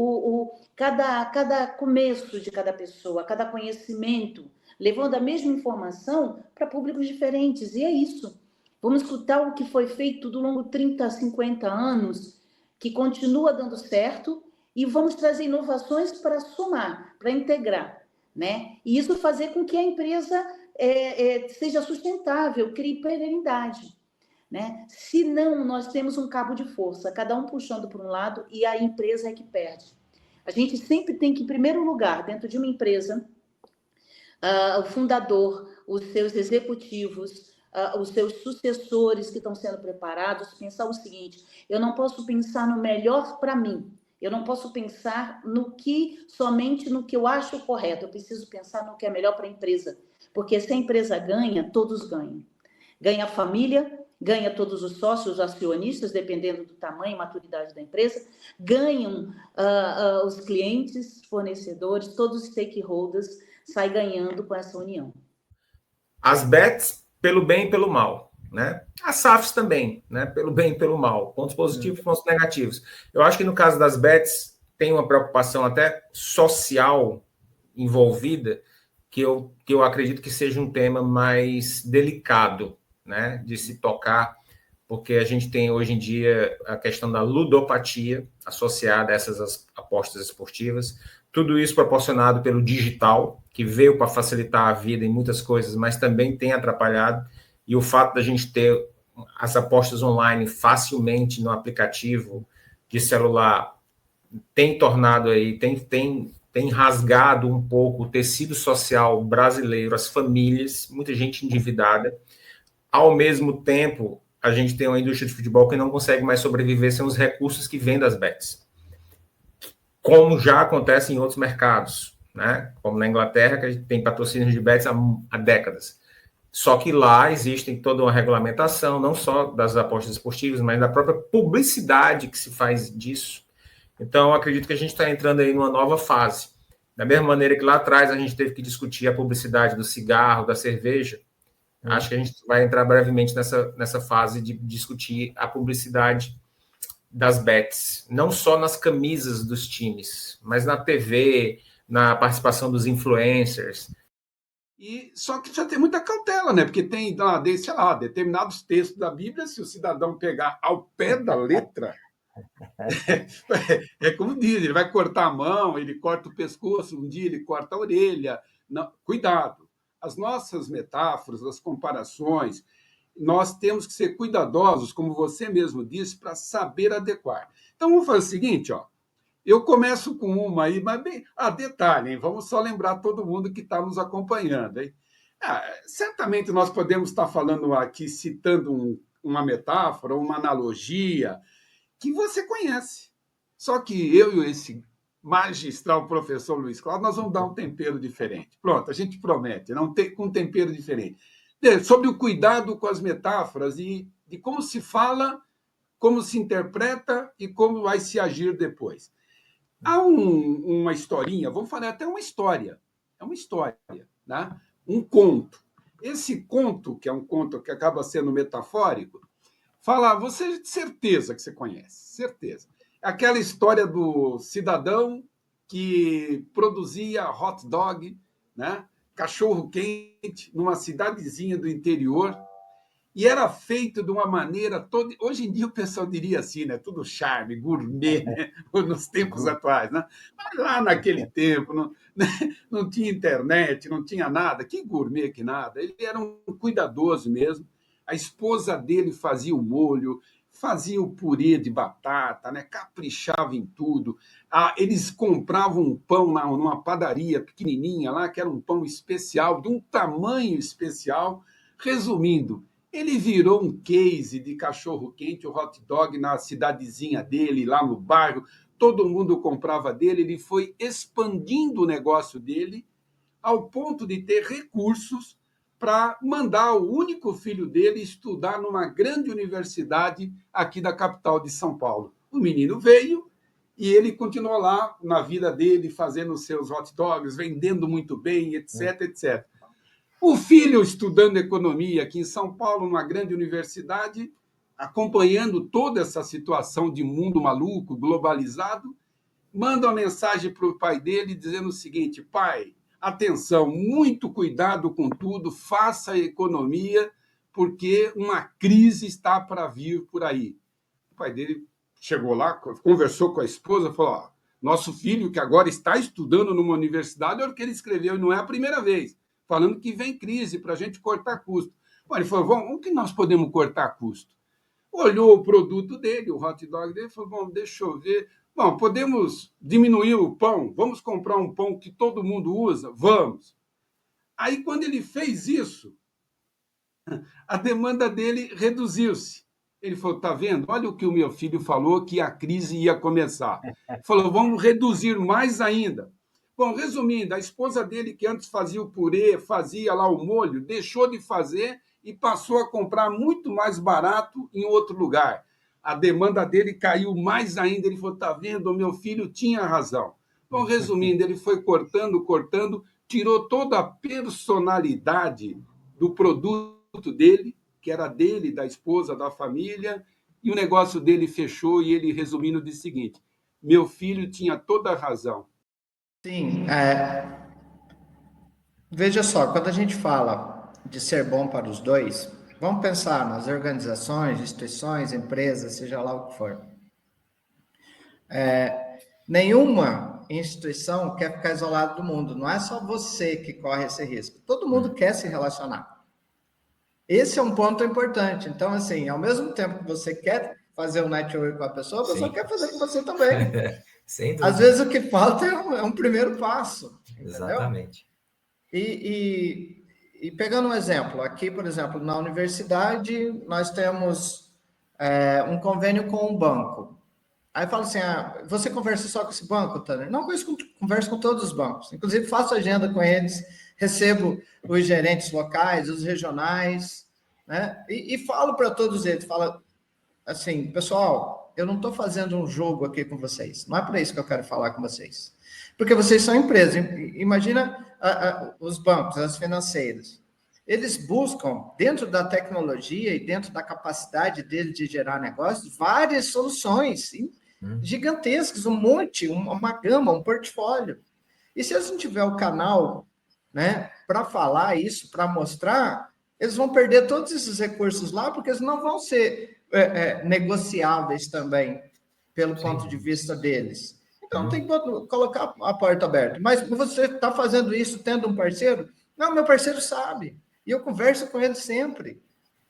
cada começo de cada pessoa, cada conhecimento, levando a mesma informação para públicos diferentes. E é isso. Vamos escutar o que foi feito do longo de 30, 50 anos, que continua dando certo, e vamos trazer inovações para somar, para integrar, né? E isso fazer com que a empresa seja sustentável, crie perenidade, né? Se não, nós temos um cabo de força, cada um puxando por um lado e a empresa é que perde. A gente sempre tem que, em primeiro lugar, dentro de uma empresa, o fundador, os seus executivos, os seus sucessores que estão sendo preparados, pensar o seguinte: eu não posso pensar no melhor para mim, eu não posso pensar somente no que eu acho correto, eu preciso pensar no que é melhor para a empresa, porque se a empresa ganha, todos ganham. Ganha a família, ganha todos os sócios, acionistas, dependendo do tamanho e maturidade da empresa, ganham os clientes, fornecedores, todos os stakeholders saem ganhando com essa união. As bets, pelo bem e pelo mal, né? As SAFs também, né? Pelo bem e pelo mal. Pontos positivos e pontos negativos. Eu acho que no caso das bets, tem uma preocupação até social envolvida, que eu acredito que seja um tema mais delicado, né, de se tocar, porque a gente tem hoje em dia a questão da ludopatia associada a essas apostas esportivas, tudo isso proporcionado pelo digital, que veio para facilitar a vida em muitas coisas, mas também tem atrapalhado, e o fato da gente ter as apostas online facilmente no aplicativo de celular tem tornado aí, tem rasgado um pouco o tecido social brasileiro, as famílias, muita gente endividada. Ao mesmo tempo, a gente tem uma indústria de futebol que não consegue mais sobreviver sem os recursos que vêm das bets, como já acontece em outros mercados, né? Como na Inglaterra, que a gente tem patrocínios de bets há décadas. Só que lá existe toda uma regulamentação, não só das apostas esportivas, mas da própria publicidade que se faz disso. Então, acredito que a gente está entrando aí numa nova fase. Da mesma maneira que lá atrás a gente teve que discutir a publicidade do cigarro, da cerveja, acho que a gente vai entrar brevemente nessa fase de discutir a publicidade das bets, não só nas camisas dos times, mas na TV, na participação dos influencers. E só que precisa ter muita cautela, né? Porque tem, sei lá, determinados textos da Bíblia, se o cidadão pegar ao pé da letra, como diz, ele vai cortar a mão, ele corta o pescoço, um dia ele corta a orelha. Não, cuidado. As nossas metáforas, as comparações, nós temos que ser cuidadosos, como você mesmo disse, para saber adequar. Então, vamos fazer o seguinte, ó. Eu começo com uma aí, mas bem, detalhe, hein? Vamos só lembrar todo mundo que está nos acompanhando, hein? Certamente nós podemos estar falando aqui, citando uma metáfora, uma analogia que você conhece. Só que eu e esse magistral professor Luiz Cláudio, nós vamos dar um tempero diferente. Pronto, a gente promete, com um tempero diferente. Sobre o cuidado com as metáforas e de como se fala, como se interpreta e como vai se agir depois. Há uma historinha, vamos falar até uma história. É uma história, né? Um conto. Esse conto, que é um conto que acaba sendo metafórico, fala, você certeza que você conhece, certeza. Aquela história do cidadão que produzia hot dog, né? Cachorro quente, numa cidadezinha do interior, e era feito de uma maneira toda. Hoje em dia o pessoal diria assim, né? Tudo charme, gourmet, né? Nos tempos atuais, né? Mas lá naquele tempo não tinha internet, não tinha nada, que gourmet que nada. Ele era um cuidadoso mesmo. A esposa dele fazia o molho, fazia o purê de batata, né? Caprichava em tudo. Eles compravam um pão numa padaria pequenininha lá, que era um pão especial, de um tamanho especial. Resumindo, ele virou um case de cachorro-quente, o hot dog na cidadezinha dele, lá no bairro. Todo mundo comprava dele. Ele foi expandindo o negócio dele ao ponto de ter recursos para mandar o único filho dele estudar numa grande universidade aqui da capital de São Paulo. O menino veio e ele continuou lá na vida dele, fazendo seus hot dogs, vendendo muito bem, etc, etc. O filho estudando economia aqui em São Paulo, numa grande universidade, acompanhando toda essa situação de mundo maluco, globalizado, manda uma mensagem para o pai dele dizendo o seguinte: pai, atenção, muito cuidado com tudo, faça a economia, porque uma crise está para vir por aí. O pai dele chegou lá, conversou com a esposa, falou: ó, nosso filho, que agora está estudando numa universidade, olha o que ele escreveu, e não é a primeira vez, falando que vem crise para a gente cortar custo. Bom, ele falou: o que nós podemos cortar custo? Olhou o produto dele, o hot dog dele, falou: bom, deixa eu ver. Bom, podemos diminuir o pão? Vamos comprar um pão que todo mundo usa? Vamos. Aí, quando ele fez isso, a demanda dele reduziu-se. Ele falou: tá vendo? Olha o que o meu filho falou, que a crise ia começar. Falou: vamos reduzir mais ainda. Bom, resumindo, a esposa dele, que antes fazia o purê, fazia lá o molho, deixou de fazer e passou a comprar muito mais barato em outro lugar. A demanda dele caiu mais ainda. Ele falou: tá vendo? O meu filho tinha razão. Bom, resumindo, ele foi cortando, tirou toda a personalidade do produto dele, que era dele, da esposa, da família, e o negócio dele fechou, e ele, resumindo, disse o seguinte: meu filho tinha toda a razão. Sim, veja só, quando a gente fala de ser bom para os dois, vamos pensar nas organizações, instituições, empresas, seja lá o que for. Nenhuma instituição quer ficar isolada do mundo, não é só você que corre esse risco, todo mundo quer se relacionar. Esse é um ponto importante. Então, assim, ao mesmo tempo que você quer fazer um network com a pessoa quer fazer com você também. Sem dúvida. Às vezes o que falta é um primeiro passo. Entendeu? Exatamente. E pegando um exemplo, aqui, por exemplo, na universidade, nós temos um convênio com um banco. Aí fala assim: você conversa só com esse banco, Tanner? Não, converso com todos os bancos. Inclusive, faço agenda com eles, recebo os gerentes locais, os regionais, né? E falo para todos eles, falo assim: pessoal, eu não estou fazendo um jogo aqui com vocês. Não é para isso que eu quero falar com vocês. Porque vocês são empresas. Imagina os bancos, as financeiras. Eles buscam, dentro da tecnologia e dentro da capacidade deles de gerar negócios, várias soluções gigantescas, um monte, uma gama, um portfólio. E se eles não tiverem o canal, né, para falar isso, para mostrar, eles vão perder todos esses recursos lá, porque eles não vão ser negociáveis também, pelo ponto de vista deles. Então, tem que colocar a porta aberta. Mas você está fazendo isso tendo um parceiro? Não, meu parceiro sabe. E eu converso com ele sempre.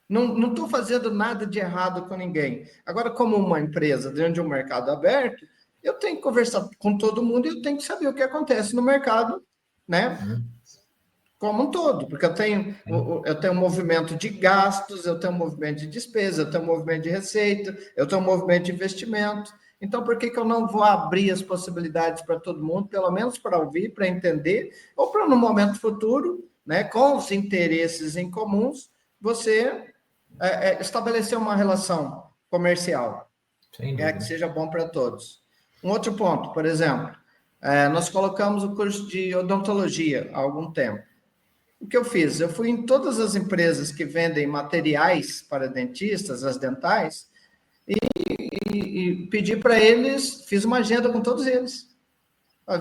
Não estou fazendo nada de errado com ninguém. Agora, como uma empresa dentro de um mercado aberto, eu tenho que conversar com todo mundo e eu tenho que saber o que acontece no mercado, né? Como um todo. Porque eu tenho um movimento de gastos, eu tenho um movimento de despesa, eu tenho um movimento de receita, eu tenho um movimento de investimento. Então, por que eu não vou abrir as possibilidades para todo mundo, pelo menos para ouvir, para entender, ou para, no momento futuro, né, com os interesses em comuns, você estabelecer uma relação comercial, que seja bom para todos. Um outro ponto, por exemplo, nós colocamos o curso de odontologia há algum tempo. O que eu fiz? Eu fui em todas as empresas que vendem materiais para dentistas, as dentais, e pedi para eles, fiz uma agenda com todos eles.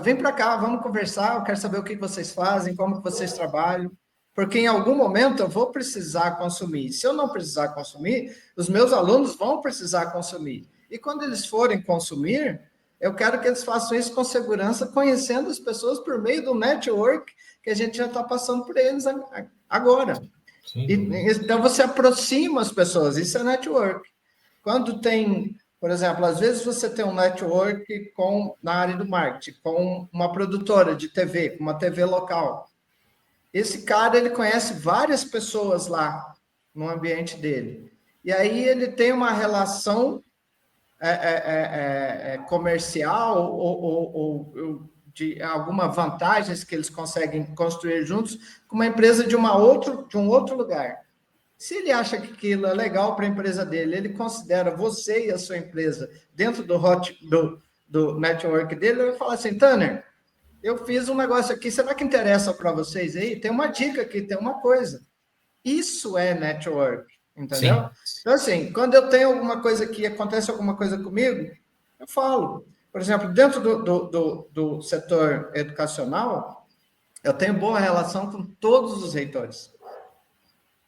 Vem para cá, vamos conversar, eu quero saber o que vocês fazem, como que vocês trabalham, porque em algum momento eu vou precisar consumir. Se eu não precisar consumir, os meus alunos vão precisar consumir. E quando eles forem consumir, eu quero que eles façam isso com segurança, conhecendo as pessoas por meio do network que a gente já está passando por eles agora. Então, você aproxima as pessoas, isso é network. Quando tem, por exemplo, às vezes você tem um network na área do marketing, com uma produtora de TV, com uma TV local. Esse cara, ele conhece várias pessoas lá no ambiente dele. E aí ele tem uma relação comercial ou de alguma vantagens que eles conseguem construir juntos com uma empresa de um outro lugar. Se ele acha que aquilo é legal para a empresa dele, ele considera você e a sua empresa dentro do network dele, ele vai falar assim: Tanner, eu fiz um negócio aqui, será que interessa para vocês aí? Tem uma dica aqui, tem uma coisa. Isso é network, entendeu? Sim. Então, assim, quando eu tenho alguma coisa que acontece alguma coisa comigo, eu falo. Por exemplo, dentro do setor educacional, eu tenho boa relação com todos os reitores.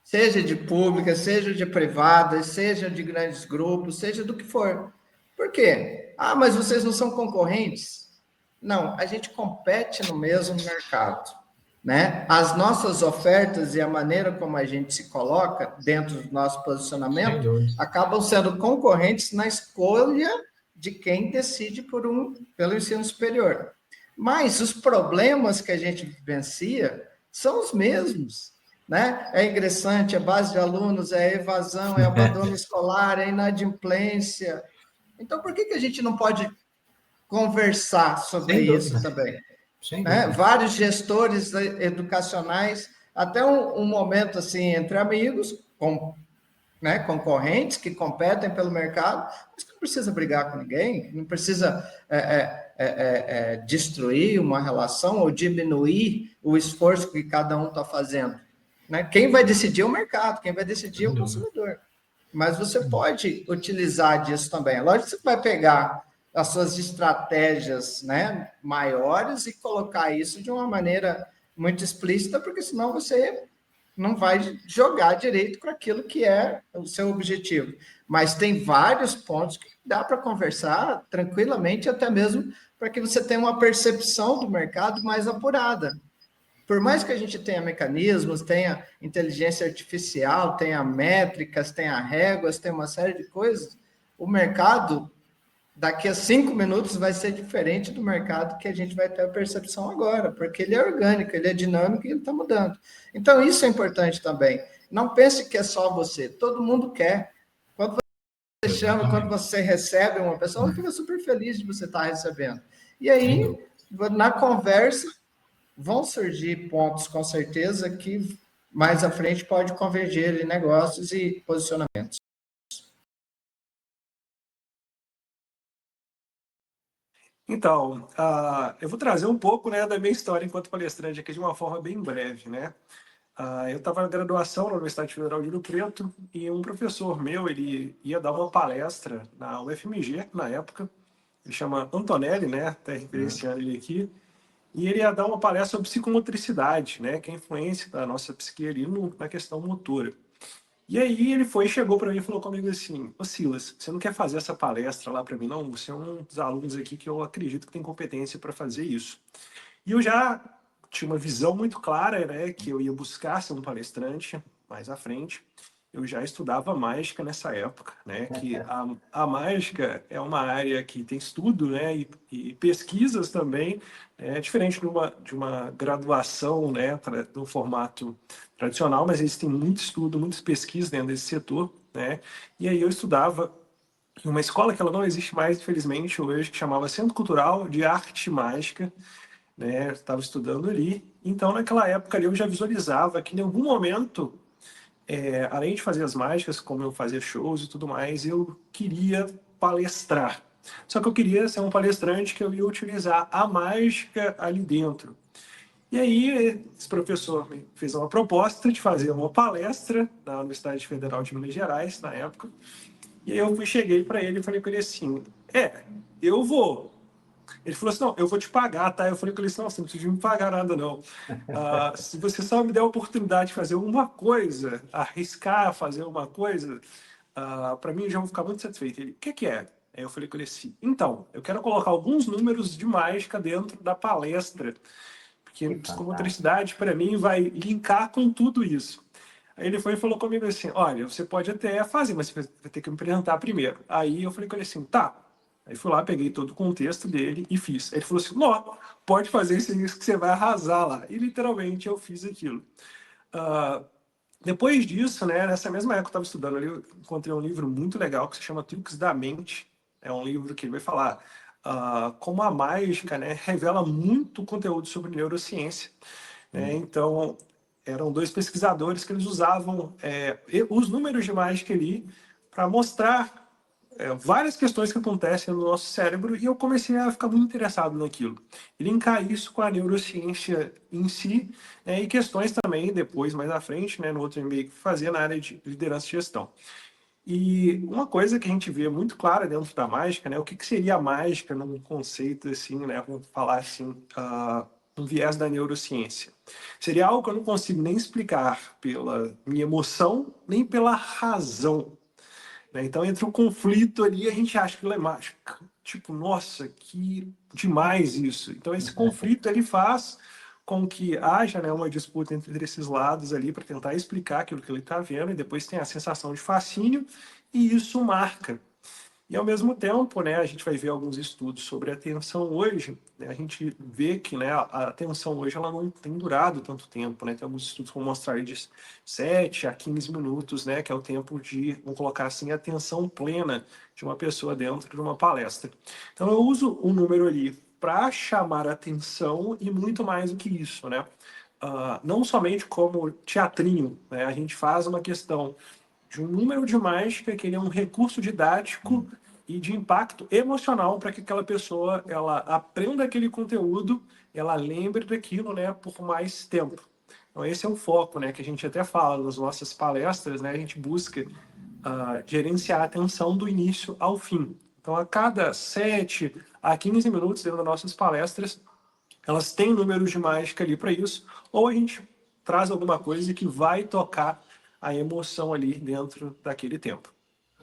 Seja de públicas, seja de privadas, seja de grandes grupos, seja do que for. Por quê? Ah, mas vocês não são concorrentes? Não, a gente compete no mesmo mercado, né? As nossas ofertas e a maneira como a gente se coloca dentro do nosso posicionamento acabam sendo concorrentes na escolha de quem decide pelo ensino superior. Mas os problemas que a gente vivencia são os mesmos, né? É ingressante, é base de alunos, é evasão, é abandono escolar, é inadimplência. Então, por que a gente não pode conversar sobre isso também? Né? Vários gestores educacionais, até um momento assim, entre amigos, né, concorrentes que competem pelo mercado, mas que não precisa brigar com ninguém, não precisa destruir uma relação ou diminuir o esforço que cada um está fazendo. Né? Quem vai decidir é o mercado, quem vai decidir é o consumidor. Mas você pode utilizar disso também. Lógico que você vai pegar as suas estratégias, né, maiores e colocar isso de uma maneira muito explícita, porque senão você não vai jogar direito com aquilo que é o seu objetivo. Mas tem vários pontos que dá para conversar tranquilamente, até mesmo para que você tenha uma percepção do mercado mais apurada. Por mais que a gente tenha mecanismos, tenha inteligência artificial, tenha métricas, tenha réguas, tenha uma série de coisas, o mercado, daqui a 5 minutos, vai ser diferente do mercado que a gente vai ter a percepção agora, porque ele é orgânico, ele é dinâmico e ele está mudando. Então, isso é importante também. Não pense que é só você, todo mundo quer. Quando você chama, quando você recebe uma pessoa, ela fica super feliz de você estar recebendo. E aí, na conversa, vão surgir pontos, com certeza, que mais à frente pode converger em negócios e posicionamentos. Então, eu vou trazer um pouco, né, da minha história enquanto palestrante aqui de uma forma bem breve, né? Eu estava na graduação na Universidade Federal de Ouro Preto e um professor meu, ele ia dar uma palestra na UFMG, na época, ele chama Antonelli, né, até referenciando ele aqui, e ele ia dar uma palestra sobre psicomotricidade, né, que é a influência da nossa psique ali na questão motora. E aí ele chegou para mim e falou comigo assim: ô Silas, você não quer fazer essa palestra lá para mim, não? Você é um dos alunos aqui que eu acredito que tem competência para fazer isso. E eu já tinha uma visão muito clara, né, que eu ia buscar ser um palestrante mais à frente. Eu já estudava mágica nessa época, né, que a mágica é uma área que tem estudo, né, e pesquisas também, diferente de uma graduação, né, do formato tradicional, mas eles têm muito estudo, muitas pesquisas dentro desse setor, né, e aí eu estudava em uma escola que ela não existe mais, infelizmente, hoje, que chamava Centro Cultural de Arte Mágica, né, estava estudando ali. Então, naquela época ali, eu já visualizava que em algum momento, além de fazer as mágicas, como eu fazia shows e tudo mais, eu queria palestrar. Só que eu queria ser um palestrante que eu ia utilizar a mágica ali dentro. E aí, esse professor me fez uma proposta de fazer uma palestra na Universidade Federal de Minas Gerais, na época. E aí eu cheguei para ele e falei com ele assim: eu vou. Ele falou assim: não, eu vou te pagar, tá? Eu falei com ele assim: não, você não precisa me pagar nada, não. Se você só me der a oportunidade de fazer uma coisa, arriscar fazer uma coisa, para mim eu já vou ficar muito satisfeito. Ele: o que é? Aí eu falei com ele assim: então, eu quero colocar alguns números de mágica dentro da palestra, porque psicomotricidade, para mim, vai linkar com tudo isso. Aí ele foi e falou comigo assim: olha, você pode até fazer, mas você vai ter que me apresentar primeiro. Aí eu falei com ele assim: tá. Aí fui lá, peguei todo o contexto dele e fiz. Aí ele falou assim: não, pode fazer isso que você vai arrasar lá. E literalmente eu fiz aquilo. Depois disso, né, nessa mesma época que eu estava estudando ali, eu encontrei um livro muito legal que se chama Truques da Mente. É um livro que ele vai falar como a mágica, né, revela muito conteúdo sobre neurociência. Então, eram 2 pesquisadores que eles usavam os números de mágica ali para mostrar várias questões que acontecem no nosso cérebro e eu comecei a ficar muito interessado naquilo. E linkar isso com a neurociência em si, né, e questões também, depois, mais à frente, né, no outro MBA que fazia na área de liderança e gestão. E uma coisa que a gente vê muito clara dentro da mágica, né, o que seria a mágica num conceito assim, né, vamos falar assim, um viés da neurociência. Seria algo que eu não consigo nem explicar pela minha emoção, nem pela razão. Então, entre o conflito ali, a gente acha que ele é mágico. Tipo, nossa, que demais isso. Então, esse conflito, ele faz com que haja, né, uma disputa entre esses lados ali para tentar explicar aquilo que ele está vendo, e depois tem a sensação de fascínio, e isso marca. E, ao mesmo tempo, né, a gente vai ver alguns estudos sobre a atenção hoje, né, a gente vê que, né, a atenção hoje ela não tem durado tanto tempo. Né, tem alguns estudos que vão mostrar de 7 a 15 minutos, né, que é o tempo de, vamos colocar assim, atenção plena de uma pessoa dentro de uma palestra. Então, eu uso um número ali para chamar a atenção e muito mais do que isso. Né? Não somente como teatrinho, né, a gente faz uma questão de um número de mágica, que ele é um recurso didático e de impacto emocional para que aquela pessoa ela aprenda aquele conteúdo, ela lembre daquilo, né, por mais tempo. Então esse é o foco, né, que a gente até fala nas nossas palestras, né, a gente busca gerenciar a atenção do início ao fim. Então a cada 7 a 15 minutos dentro das nossas palestras, elas têm números de mágica ali para isso, ou a gente traz alguma coisa que vai tocar a emoção ali dentro daquele tempo.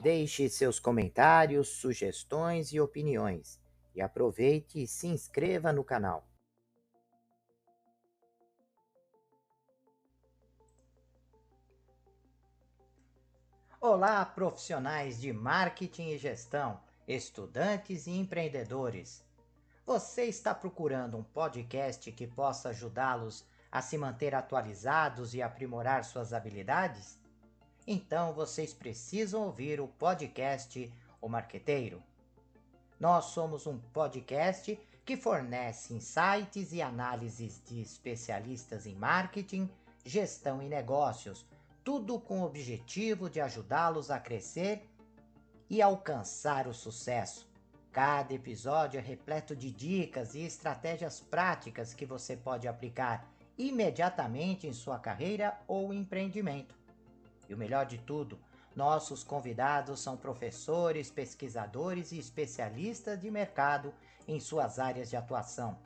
Deixe seus comentários, sugestões e opiniões. E aproveite e se inscreva no canal. Olá, profissionais de marketing e gestão, estudantes e empreendedores. Você está procurando um podcast que possa ajudá-los a se manter atualizados e aprimorar suas habilidades? Então vocês precisam ouvir o podcast O Marqueteiro. Nós somos um podcast que fornece insights e análises de especialistas em marketing, gestão e negócios, tudo com o objetivo de ajudá-los a crescer e alcançar o sucesso. Cada episódio é repleto de dicas e estratégias práticas que você pode aplicar imediatamente em sua carreira ou empreendimento. E o melhor de tudo, nossos convidados são professores, pesquisadores e especialistas de mercado em suas áreas de atuação.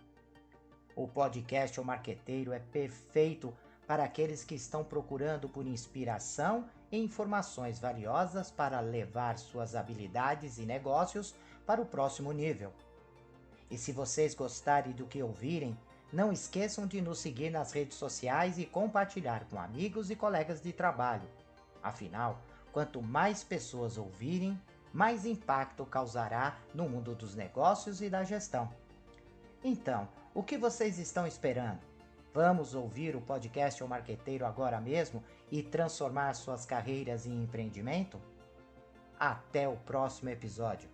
O podcast O Marqueteiro é perfeito para aqueles que estão procurando por inspiração e informações valiosas para levar suas habilidades e negócios para o próximo nível. E se vocês gostarem do que ouvirem, não esqueçam de nos seguir nas redes sociais e compartilhar com amigos e colegas de trabalho. Afinal, quanto mais pessoas ouvirem, mais impacto causará no mundo dos negócios e da gestão. Então, o que vocês estão esperando? Vamos ouvir o podcast O Marqueteiro agora mesmo e transformar suas carreiras em empreendimento? Até o próximo episódio.